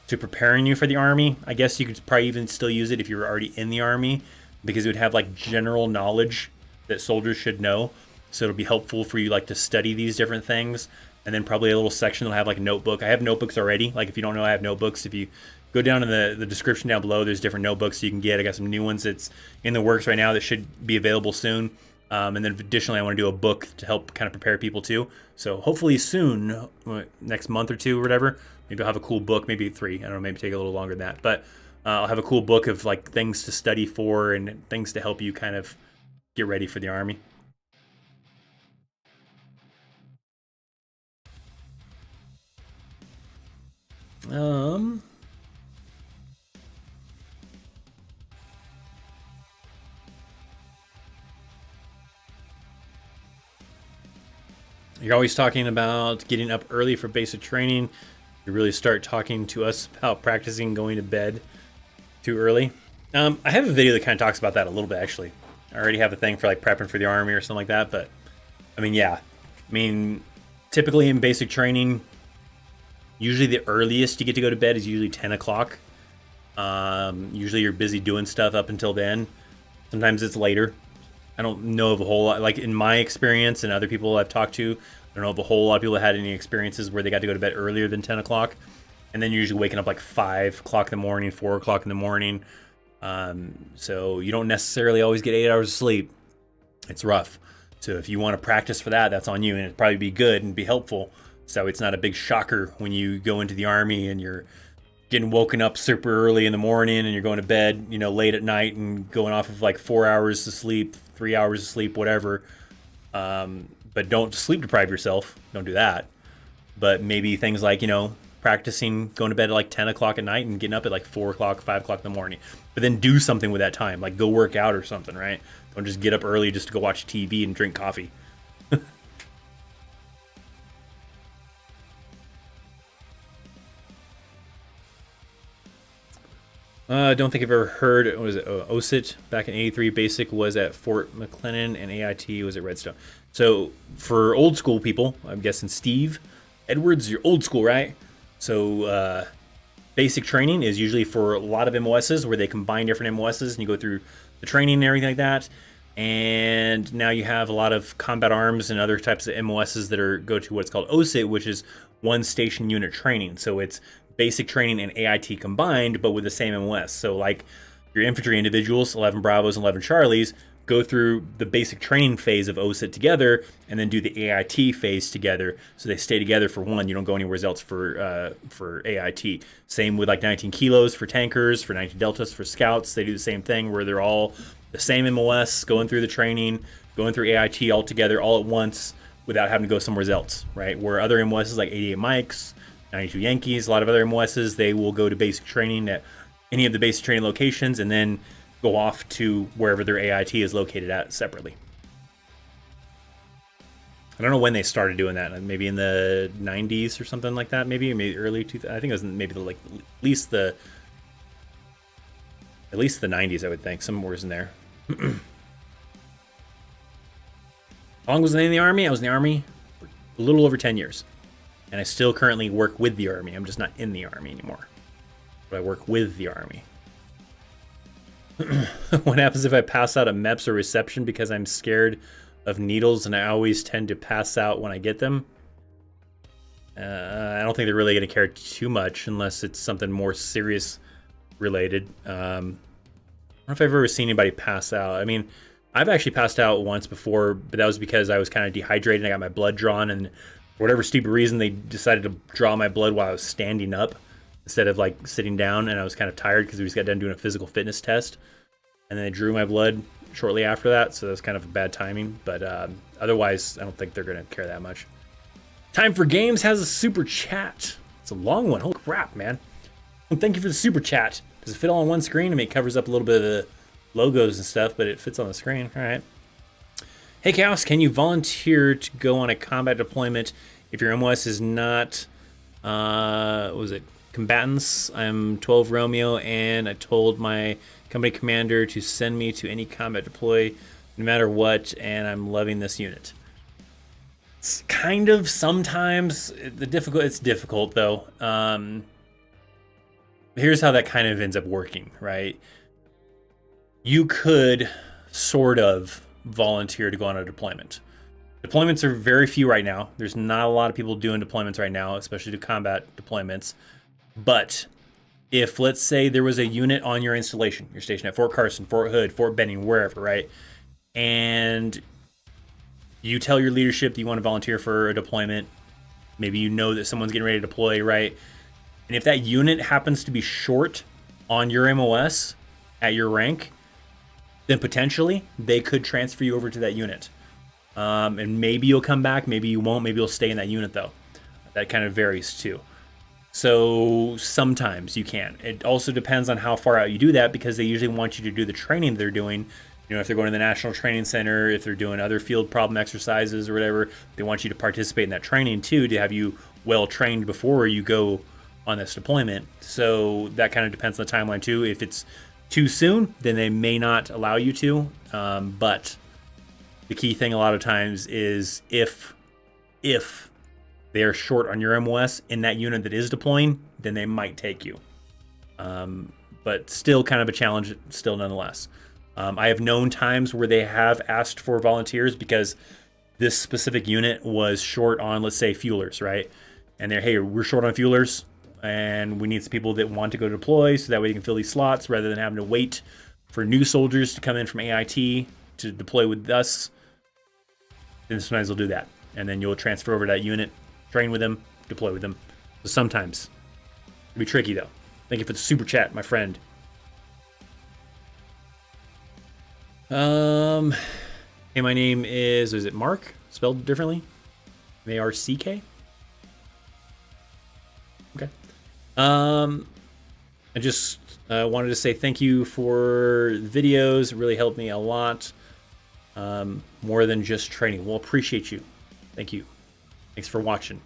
to preparing you for the Army. I guess you could probably even still use it if you were already in the Army, because it would have like general knowledge that soldiers should know. So it'll be helpful for you like to study these different things. And then probably a little section that'll have like a notebook. I have notebooks already. Like if you don't know, I have notebooks. If you go down in the description down below, there's different notebooks you can get. I got some new ones that's in the works right now that should be available soon. And then additionally, I want to do a book to help kind of prepare people too. So hopefully soon, next month or two or whatever, maybe I'll have a cool book, maybe 3. I don't know, maybe take a little longer than that. But I'll have a cool book of like things to study for and things to help you kind of get ready for the Army. You're always talking about getting up early for basic training. You really start talking to us about practicing going to bed too early. I have a video that kind of talks about that a little bit, actually. I already have a thing for like prepping for the Army or something like that, but I mean, yeah. I mean, typically in basic training, usually the earliest you get to go to bed is usually 10 o'clock. Usually you're busy doing stuff up until then. Sometimes it's later. I don't know of a whole lot, like in my experience and other people I've talked to, I don't know of a whole lot of people that had any experiences where they got to go to bed earlier than 10 o'clock. And then you're usually waking up like 5 o'clock in the morning, 4 o'clock in the morning. So you don't necessarily always get 8 hours of sleep. It's rough. So if you want to practice for that, that's on you, and it'd probably be good and be helpful. So it's not a big shocker when you go into the Army and you're getting woken up super early in the morning and you're going to bed, you know, late at night and going off of like 4 hours of sleep, 3 hours of sleep, whatever. But don't sleep deprive yourself. Don't do that. But maybe things like, you know, practicing going to bed at like 10 o'clock at night and getting up at like 4 o'clock, 5 o'clock in the morning. But then do something with that time, like go work out or something, right? Don't just get up early just to go watch TV and drink coffee. Don't think I've ever heard, what was it, OSIT back in 83 basic was at Fort McLennan and AIT was at Redstone. So for old school people, I'm guessing Steve Edwards, you're old school, right? So basic training is usually for a lot of MOSs where they combine different MOSs and you go through the training and everything like that. And now you have a lot of combat arms and other types of MOSs that go to what's called OSIT, which is one station unit training. So it's basic training and AIT combined, but with the same MOS. So like your infantry individuals, 11 Bravos and 11 Charlies, go through the basic training phase of OSIT together and then do the AIT phase together. So they stay together for one. You don't go anywhere else for AIT. Same with like 19 Kilos for tankers, for 19 Deltas for scouts. They do the same thing where they're all the same MOS, going through the training, going through AIT all together all at once without having to go somewhere else, right? Where other MOSs like 88 Mikes, 92 Yankees, a lot of other MOSs, they will go to basic training at any of the basic training locations and then go off to wherever their AIT is located at separately. I don't know when they started doing that. Maybe in the 90s or something like that. Maybe early 2000s. I think it was maybe at least the 90s. I would think somewhere in there. How long was I in the Army? I was in the Army for a little over 10 years, and I still currently work with the Army. I'm just not in the Army anymore, but I work with the Army. What happens if I pass out at MEPS or reception because I'm scared of needles and I always tend to pass out when I get them? I don't think they're really going to care too much unless it's something more serious related. I don't know if I've ever seen anybody pass out. I mean, I've actually passed out once before, but that was because I was kind of dehydrated and I got my blood drawn, and for whatever stupid reason they decided to draw my blood while I was standing up instead of like sitting down, and I was kind of tired because we just got done doing a physical fitness test, and then they drew my blood shortly after that, so that was kind of a bad timing. But otherwise, I don't think they're going to care that much. Time for Games has a super chat. It's a long one. Holy crap, man. Well, thank you for the super chat. Does it fit all on one screen? I mean, it covers up a little bit of the logos and stuff, but it fits on the screen. All right. Hey, Chaos, can you volunteer to go on a combat deployment if your MOS is not, what was it, combatants? I'm 12 Romeo, and I told my company commander to send me to any combat deploy no matter what, and I'm loving this unit. It's kind of sometimes it's difficult though. Here's how that kind of ends up working, right? You could sort of volunteer to go on a deployment. Deployments are very few right now. There's not a lot of people doing deployments right now, especially to combat deployments. But if, let's say, there was a unit on your installation, you're stationed at Fort Carson, Fort Hood, Fort Benning, wherever, right? And you tell your leadership that you want to volunteer for a deployment. Maybe you know that someone's getting ready to deploy, right? And if that unit happens to be short on your MOS at your rank, then potentially they could transfer you over to that unit. And maybe you'll come back, maybe you won't, maybe you'll stay in that unit though. That kind of varies too. So sometimes you can. It also depends on how far out you do that, because they usually want you to do the training they're doing. You know, if they're going to the National Training Center, if they're doing other field problem exercises or whatever, they want you to participate in that training too, to have you well trained before you go on this deployment. So that kind of depends on the timeline too. If it's too soon, then they may not allow you to. But the key thing a lot of times is if they are short on your MOS in that unit that is deploying, then they might take you. But still kind of a challenge still nonetheless. I have known times where they have asked for volunteers because this specific unit was short on, let's say, fuelers, right? And they're, hey, we're short on fuelers, and we need some people that want to go deploy so that way you can fill these slots rather than having to wait for new soldiers to come in from AIT to deploy with us. Then sometimes they'll do that. And then you'll transfer over to that unit, train with them, deploy with them. So sometimes it'll be tricky though. Thank you for the super chat, my friend. Hey, my name is it Mark? Spelled differently? M-A-R-C-K? Okay. I just wanted to say thank you for the videos. It really helped me a lot. More than just training. Well, appreciate you. Thank you. Thanks for watching.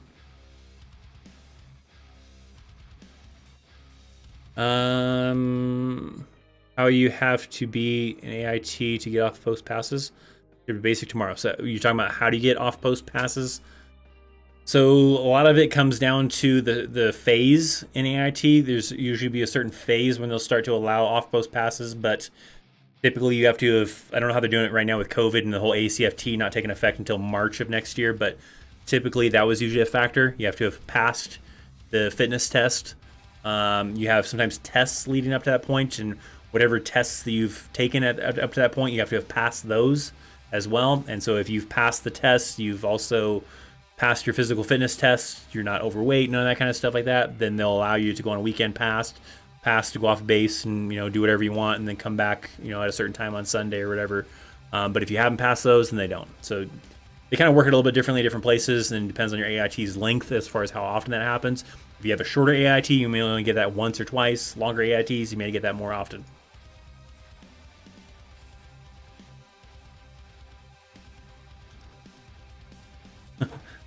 How you have to be an AIT to get off post passes? You're basic tomorrow. So you're talking about how do you get off post passes? So a lot of it comes down to the phase in AIT. There's usually be a certain phase when they'll start to allow off post passes, but Typically, you have to have, I don't know how they're doing it right now with COVID and the whole ACFT not taking effect until March of next year, but typically that was usually a factor. You have to have passed the fitness test. You have sometimes tests leading up to that point, and whatever tests that you've taken up to that point, you have to have passed those as well. And so if you've passed the tests, you've also passed your physical fitness test, you're not overweight, none of that kind of stuff like that, then they'll allow you to go on a weekend pass to go off base and, do whatever you want and then come back, at a certain time on Sunday or whatever. But if you haven't passed those, then they don't. So they kind of work it a little bit differently at different places, and it depends on your AIT's length as far as how often that happens. If you have a shorter AIT, you may only get that once or twice. Longer AITs, you may get that more often.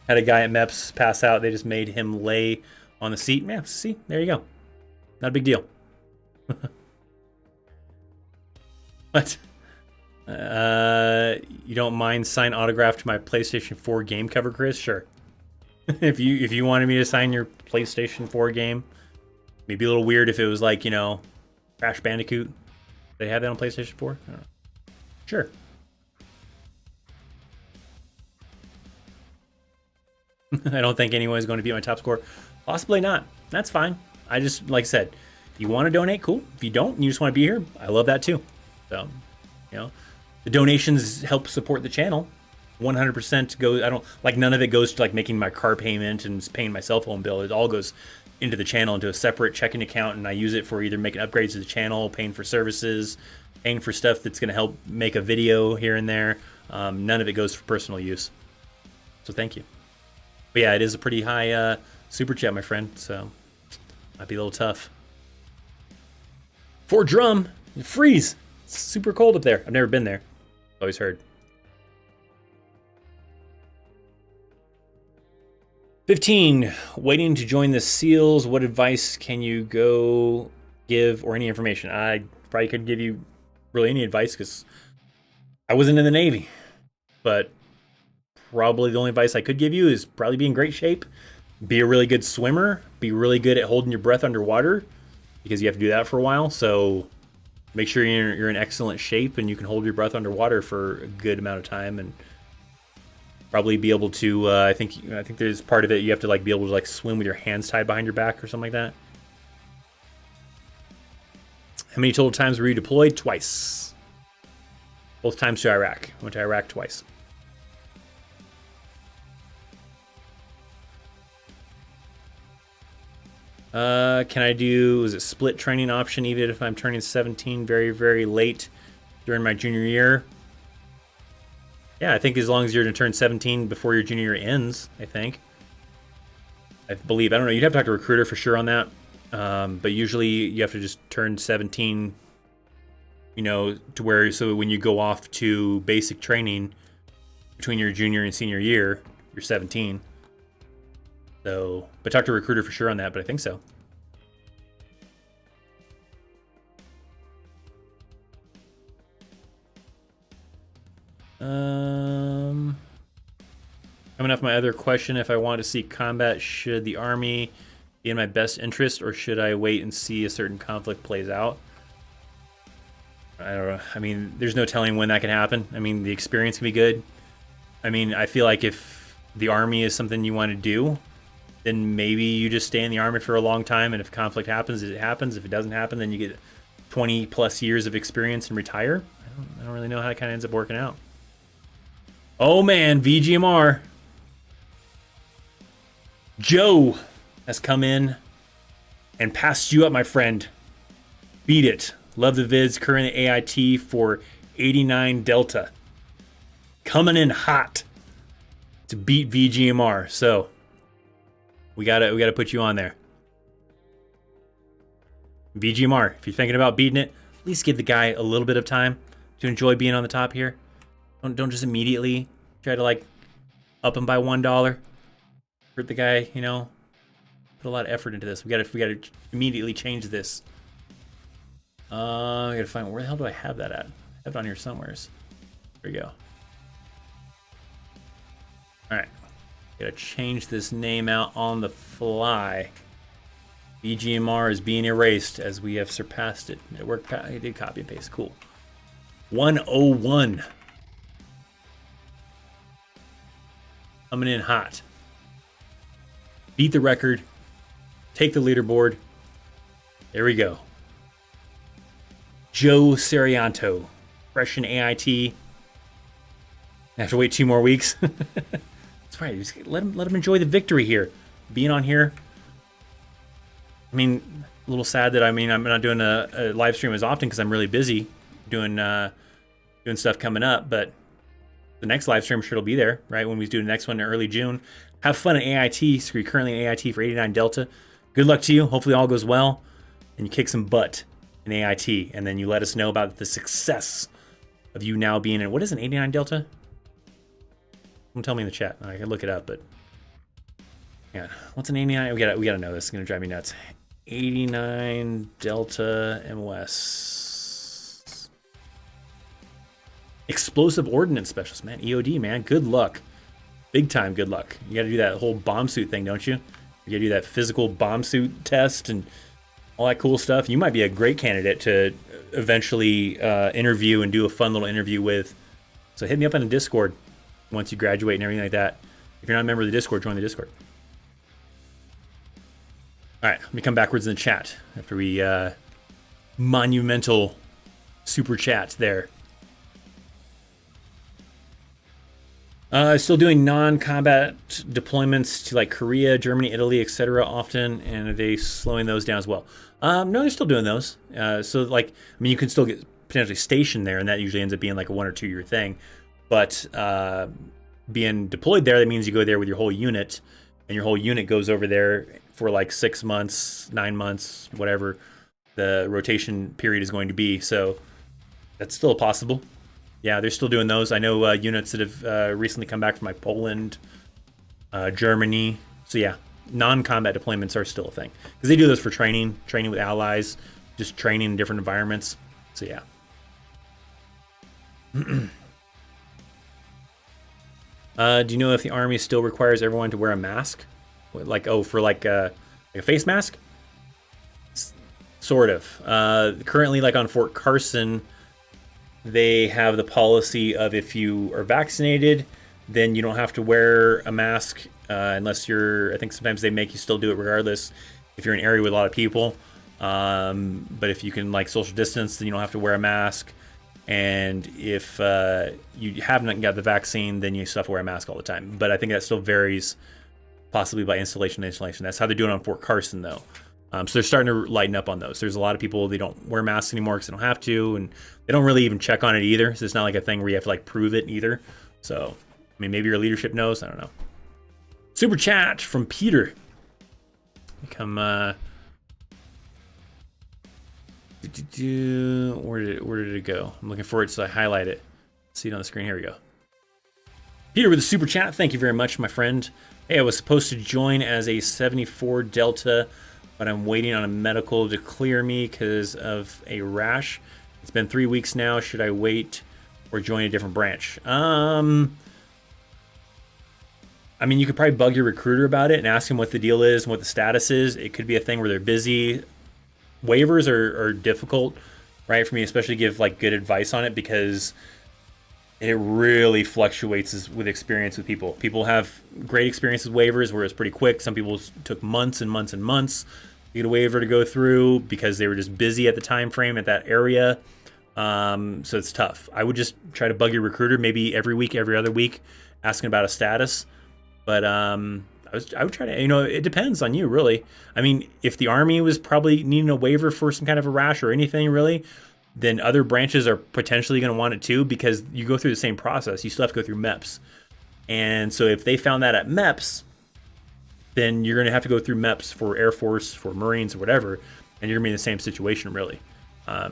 Had a guy at MEPS pass out. They just made him lay on the seat. Yeah, see, there you go. Not a big deal. What? You don't mind sign autograph to my PlayStation 4 game cover, Chris? Sure. if you wanted me to sign your PlayStation 4 game, maybe a little weird if it was like, Crash Bandicoot. They have that on PlayStation 4? I don't know. Sure. I don't think anyone's going to beat my top score. Possibly not. That's fine. I just, like I said, if you want to donate, cool. If you don't, and you just want to be here, I love that too. So, the donations help support the channel. 100% goes, none of it goes to like making my car payment and paying my cell phone bill. It all goes into the channel, into a separate checking account, and I use it for either making upgrades to the channel, paying for services, paying for stuff that's going to help make a video here and there. None of it goes for personal use. So thank you. But yeah, it is a pretty high super chat, my friend, so might be a little tough. Fort Drum, freeze. It's super cold up there. I've never been there. Always heard. 15, waiting to join the SEALs. What advice can you go give or any information? I probably couldn't give you really any advice because I wasn't in the Navy, but probably the only advice I could give you is probably be in great shape, be a really good swimmer, be really good at holding your breath underwater because you have to do that for a while. So make sure you're in excellent shape and you can hold your breath underwater for a good amount of time, and probably be able to. I think there's part of it you have to be able to swim with your hands tied behind your back or something like that. How many total times were you deployed? Twice. Both times to Iraq. Went to Iraq twice. Can I do, is it split training option even if I'm turning 17 very, very late during my junior year? Yeah, I think as long as you're going to turn 17 before your junior year ends, I believe. I don't know. You'd have to talk to a recruiter for sure on that. But usually you have to just turn 17, to where, so when you go off to basic training between your junior and senior year, you're 17. So, but talk to a recruiter for sure on that, but I think so. Coming off my other question, if I want to see combat, should the Army be in my best interest, or should I wait and see a certain conflict plays out? I don't know. I mean, there's no telling when that can happen. I mean, the experience can be good. I mean, I feel like if the Army is something you want to do, then maybe you just stay in the Army for a long time, and if conflict happens, it happens. If it doesn't happen, then you get 20 plus years of experience and retire. I don't really know how it kind of ends up working out. Oh man, VGMR. Joe has come in and passed you up, my friend. Beat it. Love the vids. Current AIT for 89 Delta. Coming in hot to beat VGMR. So we gotta put you on there. VGMR, if you're thinking about beating it, at least give the guy a little bit of time to enjoy being on the top here. Don't just immediately try to up him by $1. Hurt the guy, put a lot of effort into this. We gotta immediately change this. I gotta find, where the hell do I have that at? I have it on here somewheres. There we go. Alright. Gotta change this name out on the fly. VGMR is being erased as we have surpassed it. It worked. It did copy and paste. Cool. 101. Coming in hot. Beat the record. Take the leaderboard. There we go. Joe Sarianto. Fresh in AIT. I have to wait 2 more weeks. That's right. Just let him enjoy the victory here. Being on here. I mean, a little sad that I'm not doing a live stream as often because I'm really busy doing stuff coming up. But the next live stream sure will be there, right? When we do the next one in early June. Have fun at AIT. So you're currently in AIT for 89 Delta. Good luck to you. Hopefully all goes well. And you kick some butt in AIT. And then you let us know about the success of you now being in, what is an 89 Delta? Don't tell me in the chat. I can look it up, but yeah. What's an 89? We gotta know this. It's gonna drive me nuts. 89 Delta MOS. Explosive Ordnance Specialist, man. EOD, man. Good luck. Big time good luck. You gotta do that whole bomb suit thing, don't you? You gotta do that physical bomb suit test and all that cool stuff. You might be a great candidate to eventually interview and do a fun little interview with. So hit me up on the Discord once you graduate and everything like that. If you're not a member of the Discord, join the Discord. All right, let me come backwards in the chat after we monumental super chat there. Still doing non-combat deployments to like Korea, Germany, Italy, etc. often, and are they slowing those down as well? No, they're still doing those. So like, I mean, you can still get potentially stationed there, and that usually ends up being like a 1 or 2 year thing. But being deployed there, that means you go there with your whole unit, and your whole unit goes over there for like 6 months, 9 months, whatever the rotation period is going to be. So that's still possible. Yeah, they're still doing those. I know units that have recently come back from like Poland, Germany. So yeah, non-combat deployments are still a thing because they do those for training with allies, just training in different environments. So yeah. Do you know if the Army still requires everyone to wear a mask? Like, for a face mask? Sort of. Currently, like on Fort Carson, they have the policy of if you are vaccinated, then you don't have to wear a mask unless I think sometimes they make you still do it regardless if you're in an area with a lot of people. But if you can like social distance, then you don't have to wear a mask. And if you haven't got the vaccine, then you still have to wear a mask all the time. But I think that still varies possibly by installation to installation. That's how they're doing it on Fort Carson, though. So they're starting to lighten up on those. There's a lot of people, they don't wear masks anymore because they don't have to, and they don't really even check on it either. So it's not like a thing where you have to like prove it either. So, I mean, maybe your leadership knows. I don't know. Super chat from Peter. Come, where did it go? I'm looking for it, so I highlight it. See it on the screen. Here we go. Peter with a super chat. Thank you very much, my friend. Hey, I was supposed to join as a 74 Delta, but I'm waiting on a medical to clear me because of a rash. It's been 3 weeks now. Should I wait or join a different branch? I mean, you could probably bug your recruiter about it and ask him what the deal is and what the status is. It could be a thing where they're busy. Waivers are difficult, right, for me, especially to give like good advice on it because it really fluctuates with experience with people. People have great experiences with waivers where it's pretty quick. Some people took months and months and months to get a waiver to go through because they were just busy at the time frame at that area. So it's tough. I would just try to bug your recruiter maybe every week, every other week, asking about a status. But I would try to, it depends on you, really. I mean, if the Army was probably needing a waiver for some kind of a rash or anything, really, then other branches are potentially going to want it too because you go through the same process. You still have to go through MEPS. And so if they found that at MEPS, then you're going to have to go through MEPS for Air Force, for Marines, or whatever, and you're going to be in the same situation, really,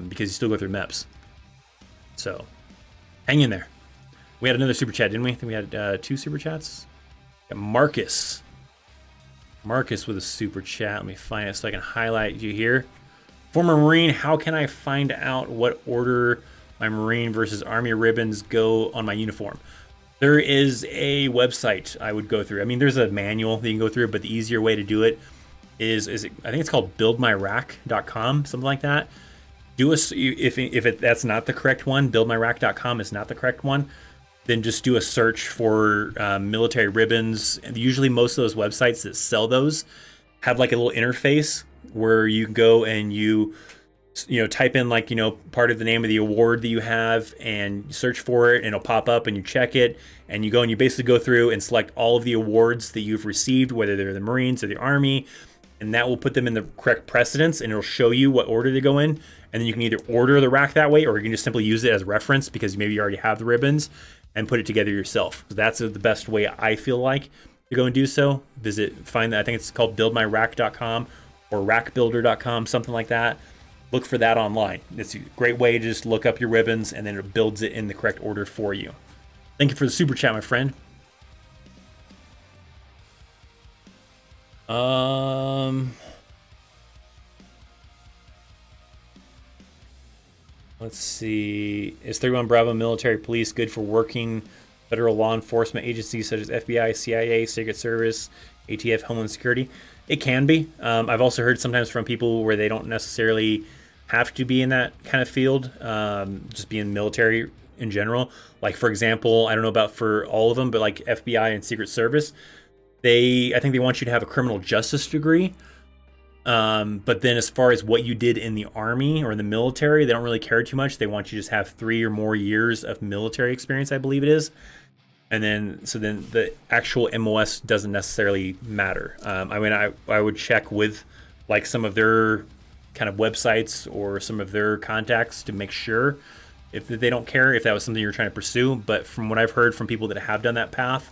because you still go through MEPS. So hang in there. We had another super chat, didn't we? I think we had 2 super chats. Got Marcus with a super chat. Let me find it so I can highlight you here. Former Marine, how can I find out what order my Marine versus Army ribbons go on my uniform? There is a website I would go through. I mean, there's a manual that you can go through, but the easier way to do it is I think it's called buildmyrack.com, something like that. that's not the correct one, buildmyrack.com is not the correct one, then just do a search for military ribbons. And usually most of those websites that sell those have like a little interface where you can go and you type in like, part of the name of the award that you have and search for it, and it'll pop up and you check it, and you go and you basically go through and select all of the awards that you've received, whether they're the Marines or the Army, and that will put them in the correct precedence, and it'll show you what order they go in. And then you can either order the rack that way, or you can just simply use it as reference because maybe you already have the ribbons and put it together yourself. So that's the best way I feel like to go and do so. Find that, I think it's called buildmyrack.com or rackbuilder.com, something like that. Look for that online. It's a great way to just look up your ribbons, and then it builds it in the correct order for you. Thank you for the super chat, my friend. Let's see. Is 31 Bravo military police good for working federal law enforcement agencies such as FBI, CIA, Secret Service, ATF, Homeland Security? It can be. I've also heard sometimes from people where they don't necessarily have to be in that kind of field, just be in military in general. Like, for example, I don't know about for all of them, but like FBI and Secret Service, I think they want you to have a criminal justice degree. But then as far as what you did in the Army or the military, they don't really care too much. They want you to just have 3 or more years of military experience, I believe it is. And then the actual MOS doesn't necessarily matter. I would check with like some of their kind of websites or some of their contacts to make sure if they don't care if that was something you're trying to pursue. But from what I've heard from people that have done that path,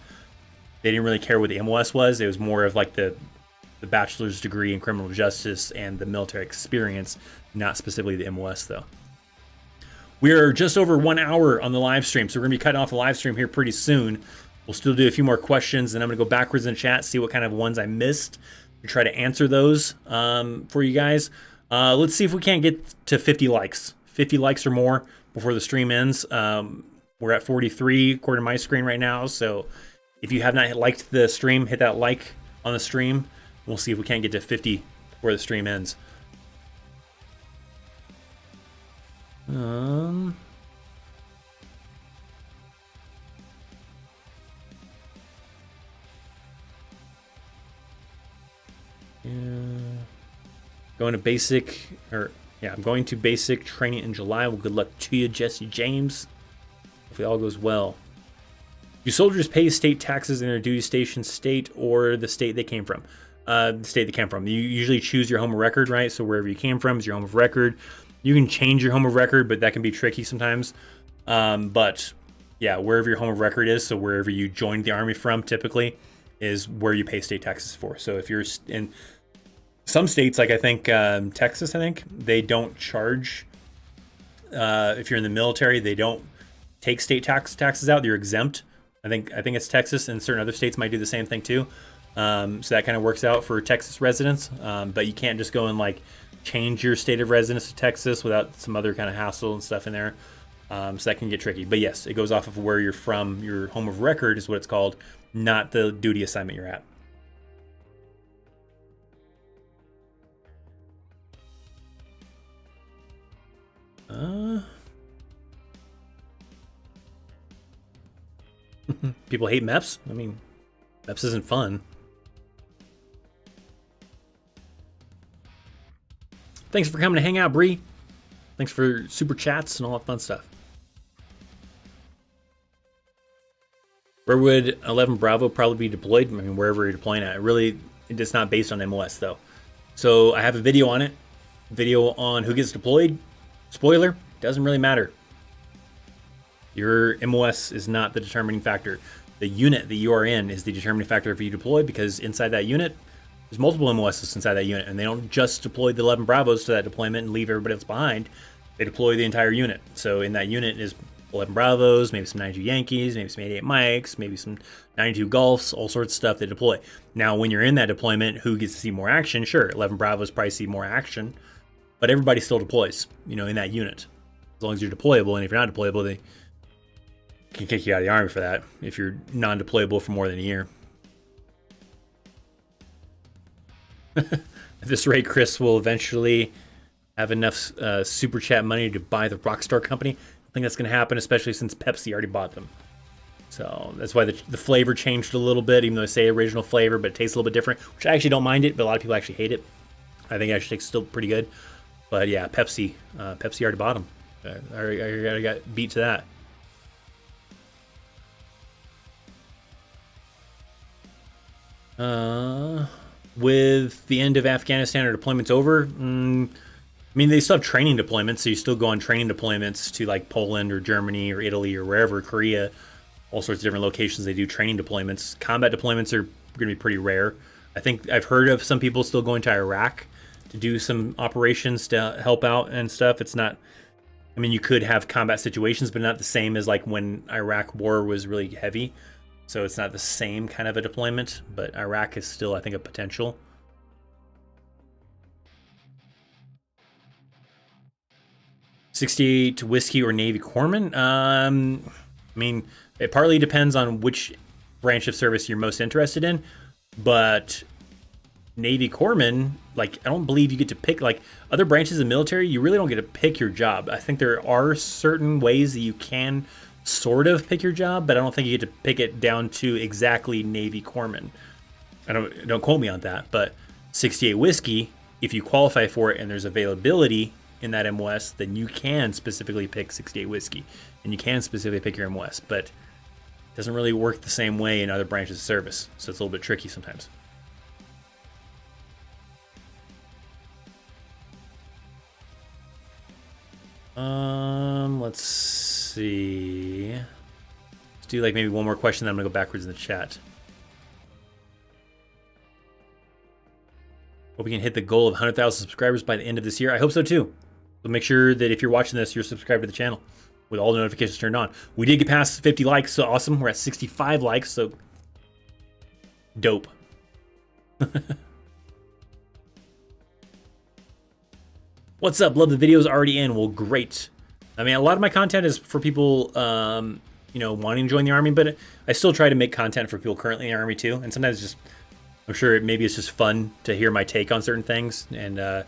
they didn't really care what the MOS was. It was more of like the bachelor's degree in criminal justice and the military experience, not specifically the MOS though. We are just over 1 hour on the live stream, so we're going to be cutting off the live stream here pretty soon. We'll still do a few more questions, and I'm going to go backwards in chat, see what kind of ones I missed, to try to answer those for you guys. Let's see if we can't get to 50 likes. 50 likes or more before the stream ends. We're at 43 according to my screen right now, so if you have not liked the stream, hit that like on the stream. We'll see if we can't get to 50 before the stream ends. Going to basic, I'm going to basic training in July. Well, good luck to you, Jesse James. Hopefully all goes well. Do soldiers pay state taxes in their duty station state or the state they came from? The state they came from. You usually choose your home of record, right? So wherever you came from is your home of record. You can change your home of record, but that can be tricky sometimes. But yeah, wherever your home of record is, so wherever you joined the Army from typically, is where you pay state taxes for. So if you're in some states, like I think Texas, they don't charge. If you're in the military, they don't take state taxes out. You're exempt. I think it's Texas, and certain other states might do the same thing too. So that kind of works out for Texas residents. But you can't just go and like change your state of residence to Texas without some other kind of hassle and stuff in there. So that can get tricky. But yes, it goes off of where you're from. Your home of record is what it's called, not the duty assignment you're at. People hate MEPS. I mean, MEPS isn't fun. Thanks for coming to hang out, Bree. Thanks for super chats and all that fun stuff. Where would 11 Bravo probably be deployed? I mean, wherever you're deploying at. It's not based on MOS though. So I have a video on it. Video on who gets deployed. Spoiler, doesn't really matter. Your MOS is not the determining factor. The unit that you are in is the determining factor if you deploy, because inside that unit, there's multiple MOSs inside that unit, and they don't just deploy the 11 Bravos to that deployment and leave everybody else behind. They deploy the entire unit. So in that unit is 11 Bravos, maybe some 92 Yankees, maybe some 88 Mikes, maybe some 92 Golfs, all sorts of stuff they deploy. Now, when you're in that deployment, who gets to see more action? Sure, 11 Bravos probably see more action, but everybody still deploys, in that unit. As long as you're deployable, and if you're not deployable, they can kick you out of the Army for that if you're non-deployable for more than a year. At this rate, Chris will eventually have enough super chat money to buy the Rockstar company. I think that's going to happen, especially since Pepsi already bought them. So that's why the flavor changed a little bit, even though they say original flavor, but it tastes a little bit different, which I actually don't mind it, but a lot of people actually hate it. I think it actually tastes still pretty good. But yeah, Pepsi already bought them. I already got beat to that. With the end of Afghanistan, or deployments over? I mean, they still have training deployments, so you still go on training deployments to like Poland or Germany or Italy or wherever, Korea, all sorts of different locations. They do training deployments. Combat deployments are going to be pretty rare. I think I've heard of some people still going to Iraq to do some operations to help out and stuff. It's not, I mean, you could have combat situations, but not the same as like when Iraq war was really heavy. So it's not the same kind of a deployment, but Iraq is still, I think, a potential. .68 Whiskey or Navy Corpsman? I mean, it partly depends on which branch of service you're most interested in, but Navy Corpsman, like, I don't believe you get to pick, like, other branches of the military, you really don't get to pick your job. I think there are certain ways that you can sort of pick your job, but I don't think you get to pick it down to exactly Navy Corpsman. Don't quote me on that, but .68 Whiskey, if you qualify for it and there's availability in that MOS, then you can specifically pick .68 Whiskey, and you can specifically pick your MOS, but it doesn't really work the same way in other branches of service, so it's a little bit tricky sometimes. Let's see. Let's do like maybe one more question, then I'm gonna go backwards in the chat. Hope we can hit the goal of 100,000 subscribers by the end of this year. I hope so too. So make sure that if you're watching this, you're subscribed to the channel with all the notifications turned on. We did get past 50 likes, so awesome. We're at 65 likes, so dope. What's up? Love the videos already in. Well, great. I mean, a lot of my content is for people, you know, wanting to join the Army, but I still try to make content for people currently in the Army too. And sometimes just, I'm sure maybe it's just fun to hear my take on certain things and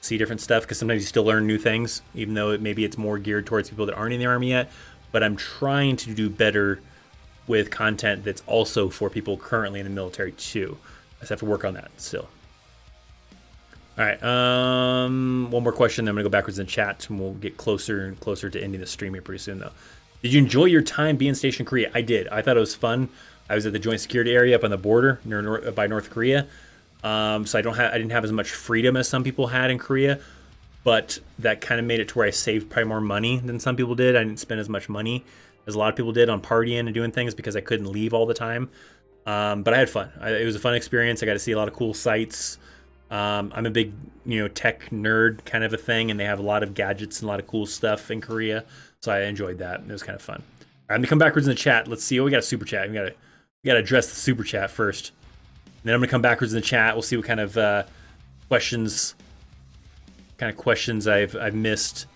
see different stuff, because sometimes you still learn new things, even though maybe it's more geared towards people that aren't in the Army yet. But I'm trying to do better with content that's also for people currently in the military too. I just have to work on that still. All right, one more question, then I'm gonna go backwards in the chat, and we'll get closer and closer to ending the stream here pretty soon though. Did you enjoy your time being stationed in Korea? I did. I thought it was fun. I was at the Joint Security Area up on the border by North Korea. So I didn't have as much freedom as some people had in Korea, but that kind of made it to where I saved probably more money than some people did. I didn't spend as much money as a lot of people did on partying and doing things because I couldn't leave all the time. But I had fun. It was a fun experience. I got to see a lot of cool sights. I'm a big, you know, tech nerd kind of a thing, and they have a lot of gadgets and a lot of cool stuff in Korea. So I enjoyed that. It was kind of fun. All right, I'm gonna come backwards in the chat. Let's see. Oh, we got a super chat. We gotta address the super chat first. And then I'm gonna come backwards in the chat. We'll see what kind of questions I've missed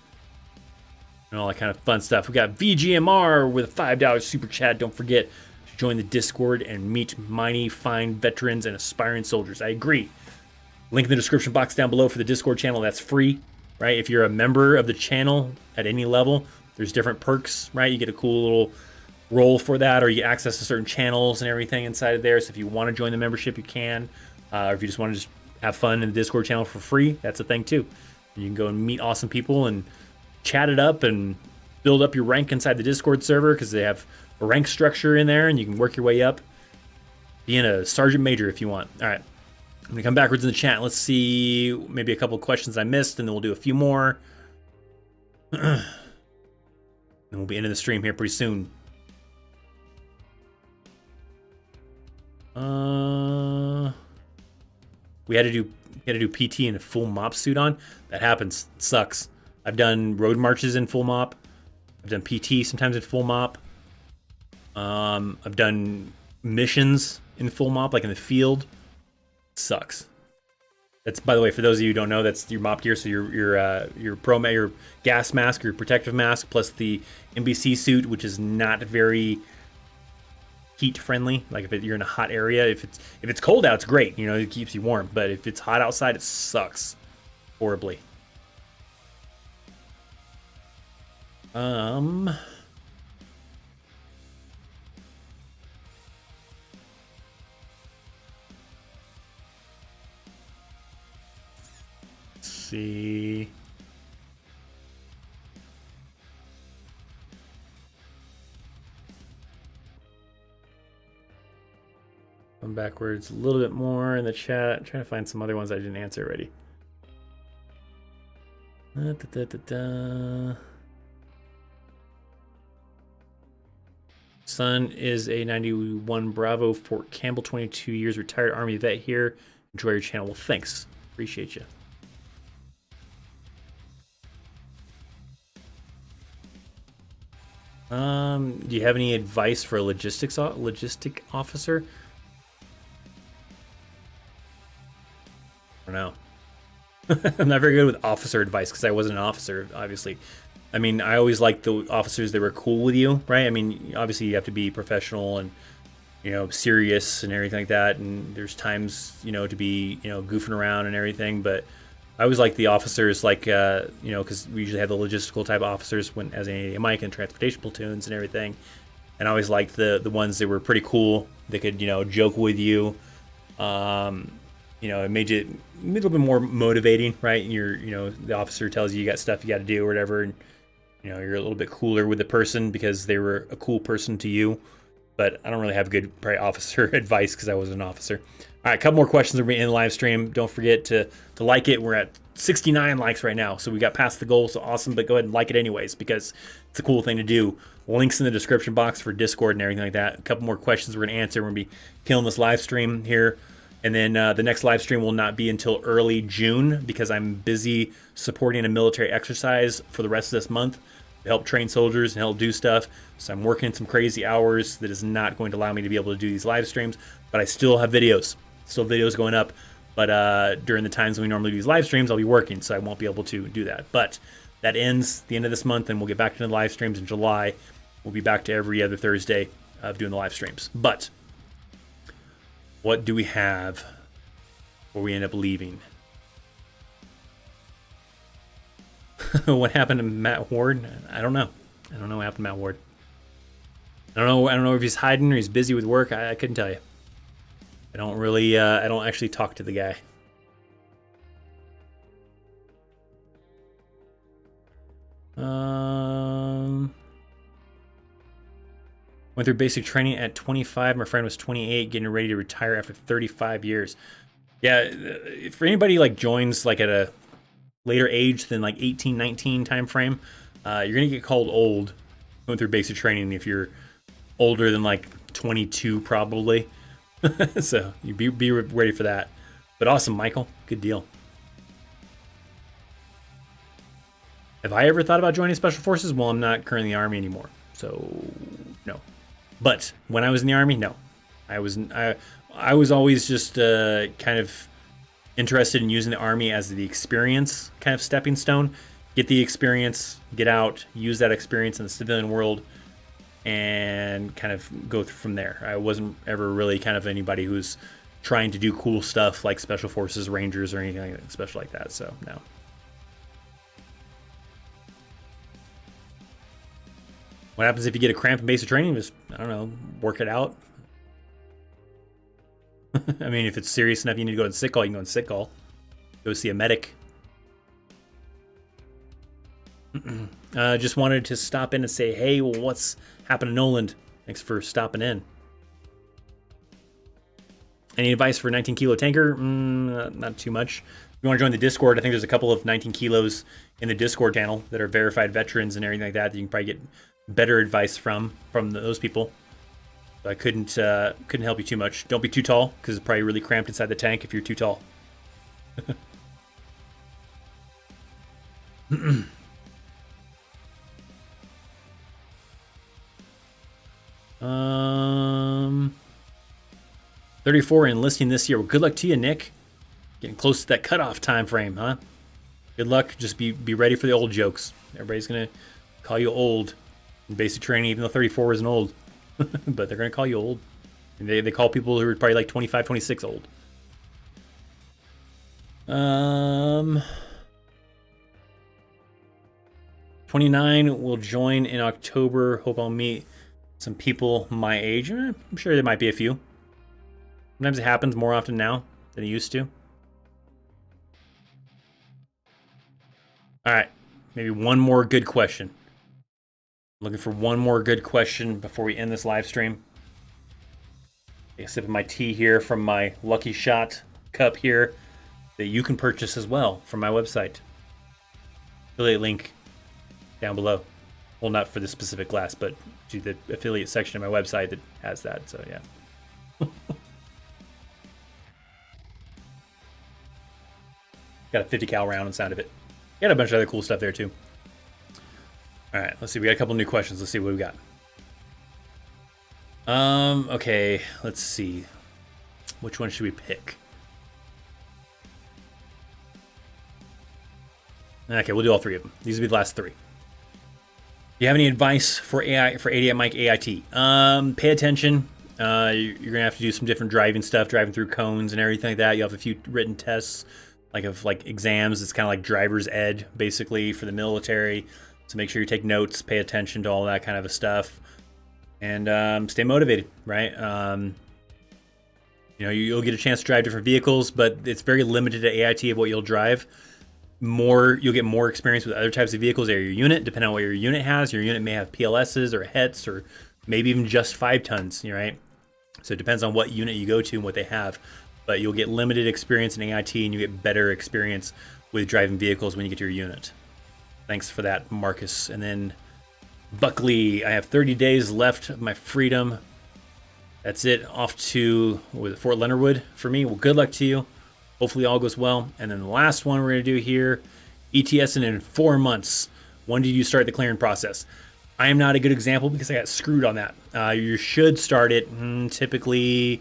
and all that kind of fun stuff. We got VGMR with a $5 super chat. Don't forget to join the Discord and meet mighty fine veterans and aspiring soldiers. I agree. Link in the description box down below for the Discord channel. That's free, right? If you're a member of the channel at any level, there's different perks, right? You get a cool little role for that, or you get access to certain channels and everything inside of there. So if you want to join the membership, you can. Or if you just want to just have fun in the Discord channel for free, that's a thing too. You can go and meet awesome people and chat it up and build up your rank inside the Discord server, because they have a rank structure in there and you can work your way up, being a sergeant major if you want. All right. I'm going to come backwards in the chat. Let's see maybe a couple of questions I missed, and then we'll do a few more. And we'll be ending the stream here pretty soon. We had to do PT in a full mop suit on. That happens. It sucks. I've done road marches in full mop. I've done PT sometimes in full mop. I've done missions in full mop, like in the field. Sucks. That's, by the way, for those of you who don't know, that's your mop gear. So your gas mask, your protective mask, plus the NBC suit, which is not very heat friendly. Like if you're in a hot area, if it's cold out, it's great. You know, it keeps you warm. But if it's hot outside, it sucks horribly. Um, let's see. Going backwards a little bit more in the chat. I'm trying to find some other ones I didn't answer already. Son is a 91 Bravo, Fort Campbell, 22 years, retired Army vet here. Enjoy your channel. Well, thanks. Appreciate you. Do you have any advice for a logistic officer? I don't know. I'm not very good with officer advice because I wasn't an officer, obviously. I mean, I always liked the officers that were cool with you, right? I mean, obviously you have to be professional and, you know, serious and everything like that. And there's times, you know, to be, you know, goofing around and everything. But I always like the officers, like, you know, because we usually have the logistical type officers when as an AMIC and transportation platoons and everything. And I always liked the ones that were pretty cool. They could, you know, joke with you. You know, it made you a little bit more motivating, right? You're, you know, the officer tells you got stuff you got to do or whatever, and you know, you're a little bit cooler with the person because they were a cool person to you. But I don't really have good probably officer advice because I was an officer. All right, a couple more questions in the live stream. Don't forget to like it. We're at 69 likes right now, so we got past the goal, so awesome. But go ahead and like it anyways because it's a cool thing to do. Links in the description box for Discord and everything like that. A couple more questions we're gonna answer. We're gonna be killing this live stream here. And then the next live stream will not be until early June because I'm busy supporting a military exercise for the rest of this month to help train soldiers and help do stuff. So I'm working some crazy hours that is not going to allow me to be able to do these live streams, but I still have videos, going up. But during the times when we normally do these live streams, I'll be working, so I won't be able to do that. But that ends the end of this month, and we'll get back to the live streams in July. We'll be back to every other Thursday of doing the live streams. But what do we have where we end up leaving? What happened to Matt Ward? I don't know. I don't know what happened to Matt Ward. I don't know if he's hiding or he's busy with work. I couldn't tell you. I don't really, I don't actually talk to the guy. Went through basic training at 25. My friend was 28, getting ready to retire after 35 years. Yeah, for anybody like joins like at a later age than like 18, 19 time frame, you're gonna get called old going through basic training if you're older than like 22 probably. So you be ready for that. But awesome, Michael. Good deal. Have I ever thought about joining Special Forces? Well, I'm not currently in the Army anymore, so no. But when I was in the Army, no. I was always just kind of interested in using the Army as the experience kind of stepping stone. Get the experience, get out, use that experience in the civilian world, and kind of go from there. I wasn't ever really kind of anybody who's trying to do cool stuff like Special Forces, Rangers, or anything special like that, so no. What happens if you get a cramp in basic training? Just, I don't know, work it out. I mean, if it's serious enough you need to go on sick call, you can go on sick call. Go see a medic. Just wanted to stop in and say, hey, well, what's happened to Noland? Thanks for stopping in. Any advice for 19 kilo tanker? Not too much. If you want to join the Discord, I think there's a couple of 19 kilos in the Discord channel that are verified veterans and everything like that you can probably get better advice from those people. So I couldn't help you too much. Don't be too tall because it's probably really cramped inside the tank if you're too tall. Um, 34 enlisting this year. Well, good luck to you, Nick. Getting close to that cutoff time frame, huh? Good luck. Just be ready for the old jokes. Everybody's gonna call you old in basic training, even though 34 isn't old. But they're gonna call you old. And they call people who are probably like 25, 26 old. 29 will join in October. Hope I'll meet some people my age. I'm sure there might be a few. Sometimes it happens more often now than it used to. All right, maybe one more good question. Looking for one more good question before we end this live stream. Take a sip of my tea here from my Lucky Shot cup here that you can purchase as well from my website. Affiliate link down below. Well, not for this specific glass, but to the affiliate section of my website that has that. So yeah. Got a 50 cal round inside of it. Got a bunch of other cool stuff there too. All right, let's see. We got a couple new questions. Let's see what we got. Okay, let's see. Which one should we pick? Okay, we'll do all three of them. These will be the last three. Do you have any advice for ADAT Mike AIT? Pay attention. You're gonna have to do some different driving stuff, driving through cones and everything like that. You have a few written tests, like exams. It's kind of like driver's ed, basically, for the military. So make sure you take notes, pay attention to all that kind of stuff, and stay motivated, right? You'll get a chance to drive different vehicles, but it's very limited at AIT of what you'll drive. You'll get more experience with other types of vehicles at your unit, depending on what your unit has. Your unit may have PLSs or HETs or maybe even just 5 tons, right? So it depends on what unit you go to and what they have. But you'll get limited experience in AIT and you get better experience with driving vehicles when you get to your unit. Thanks for that, Marcus. And then Buckley, I have 30 days left of my freedom. That's it. Off to Fort Leonard Wood for me. Well, good luck to you. Hopefully all goes well. And then the last one we're going to do here, ETS in 4 months. When did you start the clearing process? I am not a good example because I got screwed on that. You should start it typically,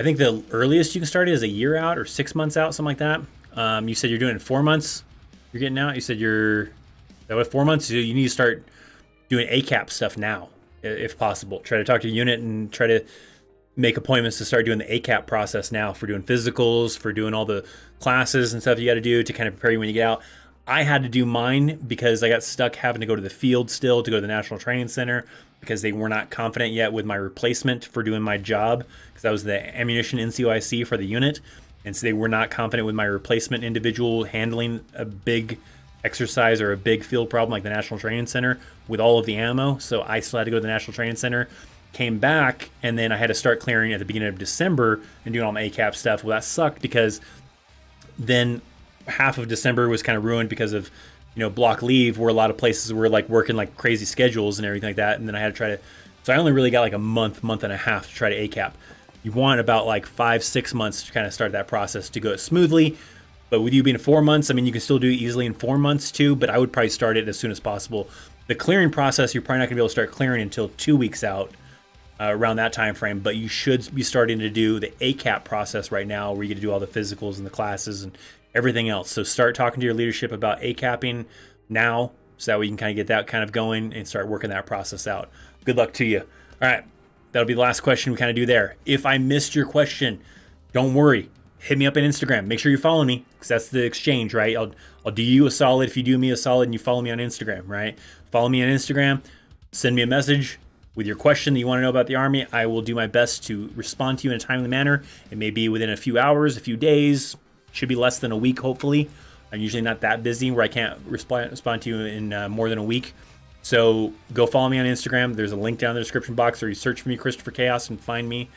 I think the earliest you can start it is a year out or 6 months out, something like that. You said you're doing it in 4 months. You're getting out. You said that was 4 months. You need to start doing ACAP stuff now, if possible. Try to talk to your unit and try to make appointments to start doing the ACAP process now for doing physicals, for doing all the classes and stuff you got to do to kind of prepare you when you get out. I had to do mine because I got stuck having to go to the field still to go to the National Training Center because they were not confident yet with my replacement for doing my job because I was the ammunition NCOIC for the unit. And so they were not confident with my replacement individual handling a big exercise or a big field problem like the National Training Center with all of the ammo. So I still had to go to the National Training Center, came back, and then I had to start clearing at the beginning of December and doing all my ACAP stuff. Well, that sucked because then half of December was kind of ruined because of, block leave, where a lot of places were like working like crazy schedules and everything like that. And then I had to try to, so I only really got like a month and a half to try to ACAP. You want about like 5-6 months to kind of start that process to go smoothly. But with you being 4 months, I mean, you can still do it easily in 4 months too, but I would probably start it as soon as possible. The clearing process, you're probably not gonna be able to start clearing until 2 weeks out, around that time frame, but you should be starting to do the ACAP process right now where you get to do all the physicals and the classes and everything else. So start talking to your leadership about ACAPing now so that we can kind of get that kind of going and start working that process out. Good luck to you. All right, that'll be the last question we kind of do there. If I missed your question, don't worry. Hit me up on Instagram. Make sure you follow me because that's the exchange, right? I'll do you a solid if you do me a solid and you follow me on Instagram, right? Follow me on Instagram. Send me a message with your question that you want to know about the Army. I will do my best to respond to you in a timely manner. It may be within a few hours, a few days. Should be less than a week, hopefully. I'm usually not that busy where I can't respond to you in more than a week. So go follow me on Instagram. There's a link down in the description box, or you search for me, Christopher Chaos, and find me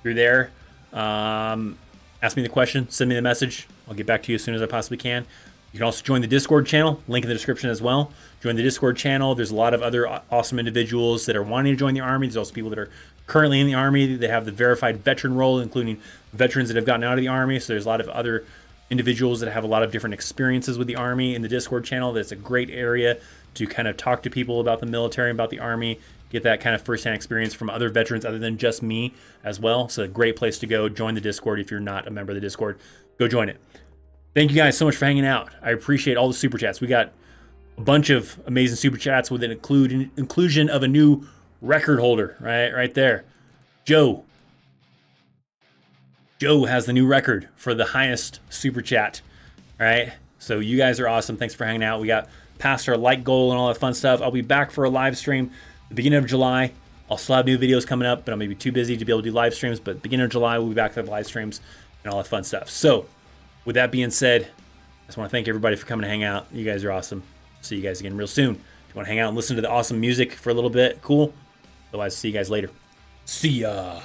through there. Ask me the question, send me the message. I'll get back to you as soon as I possibly can. You can also join the Discord channel, link in the description as well. Join the Discord channel. There's a lot of other awesome individuals that are wanting to join the Army. There's also people that are currently in the Army that have the verified veteran role, including veterans that have gotten out of the Army. So there's a lot of other individuals that have a lot of different experiences with the Army in the Discord channel. That's a great area to kind of talk to people about the military, about the Army, get that kind of firsthand experience from other veterans other than just me as well. So a great place to go. Join the Discord if you're not a member of the Discord. Go join it. Thank you guys so much for hanging out. I appreciate all the super chats. We got a bunch of amazing super chats with an inclusion of a new record holder, right there. Joe has the new record for the highest super chat. All right. So you guys are awesome. Thanks for hanging out. We got past our like goal and all that fun stuff. I'll be back for a live stream the beginning of July. I'll still have new videos coming up, but I'm maybe too busy to be able to do live streams. But beginning of July, we'll be back to the live streams and all that fun stuff. So with that being said, I just want to thank everybody for coming to hang out. You guys are awesome. See you guys again real soon. If you want to hang out and listen to the awesome music for a little bit, cool. Otherwise, see you guys later. See ya.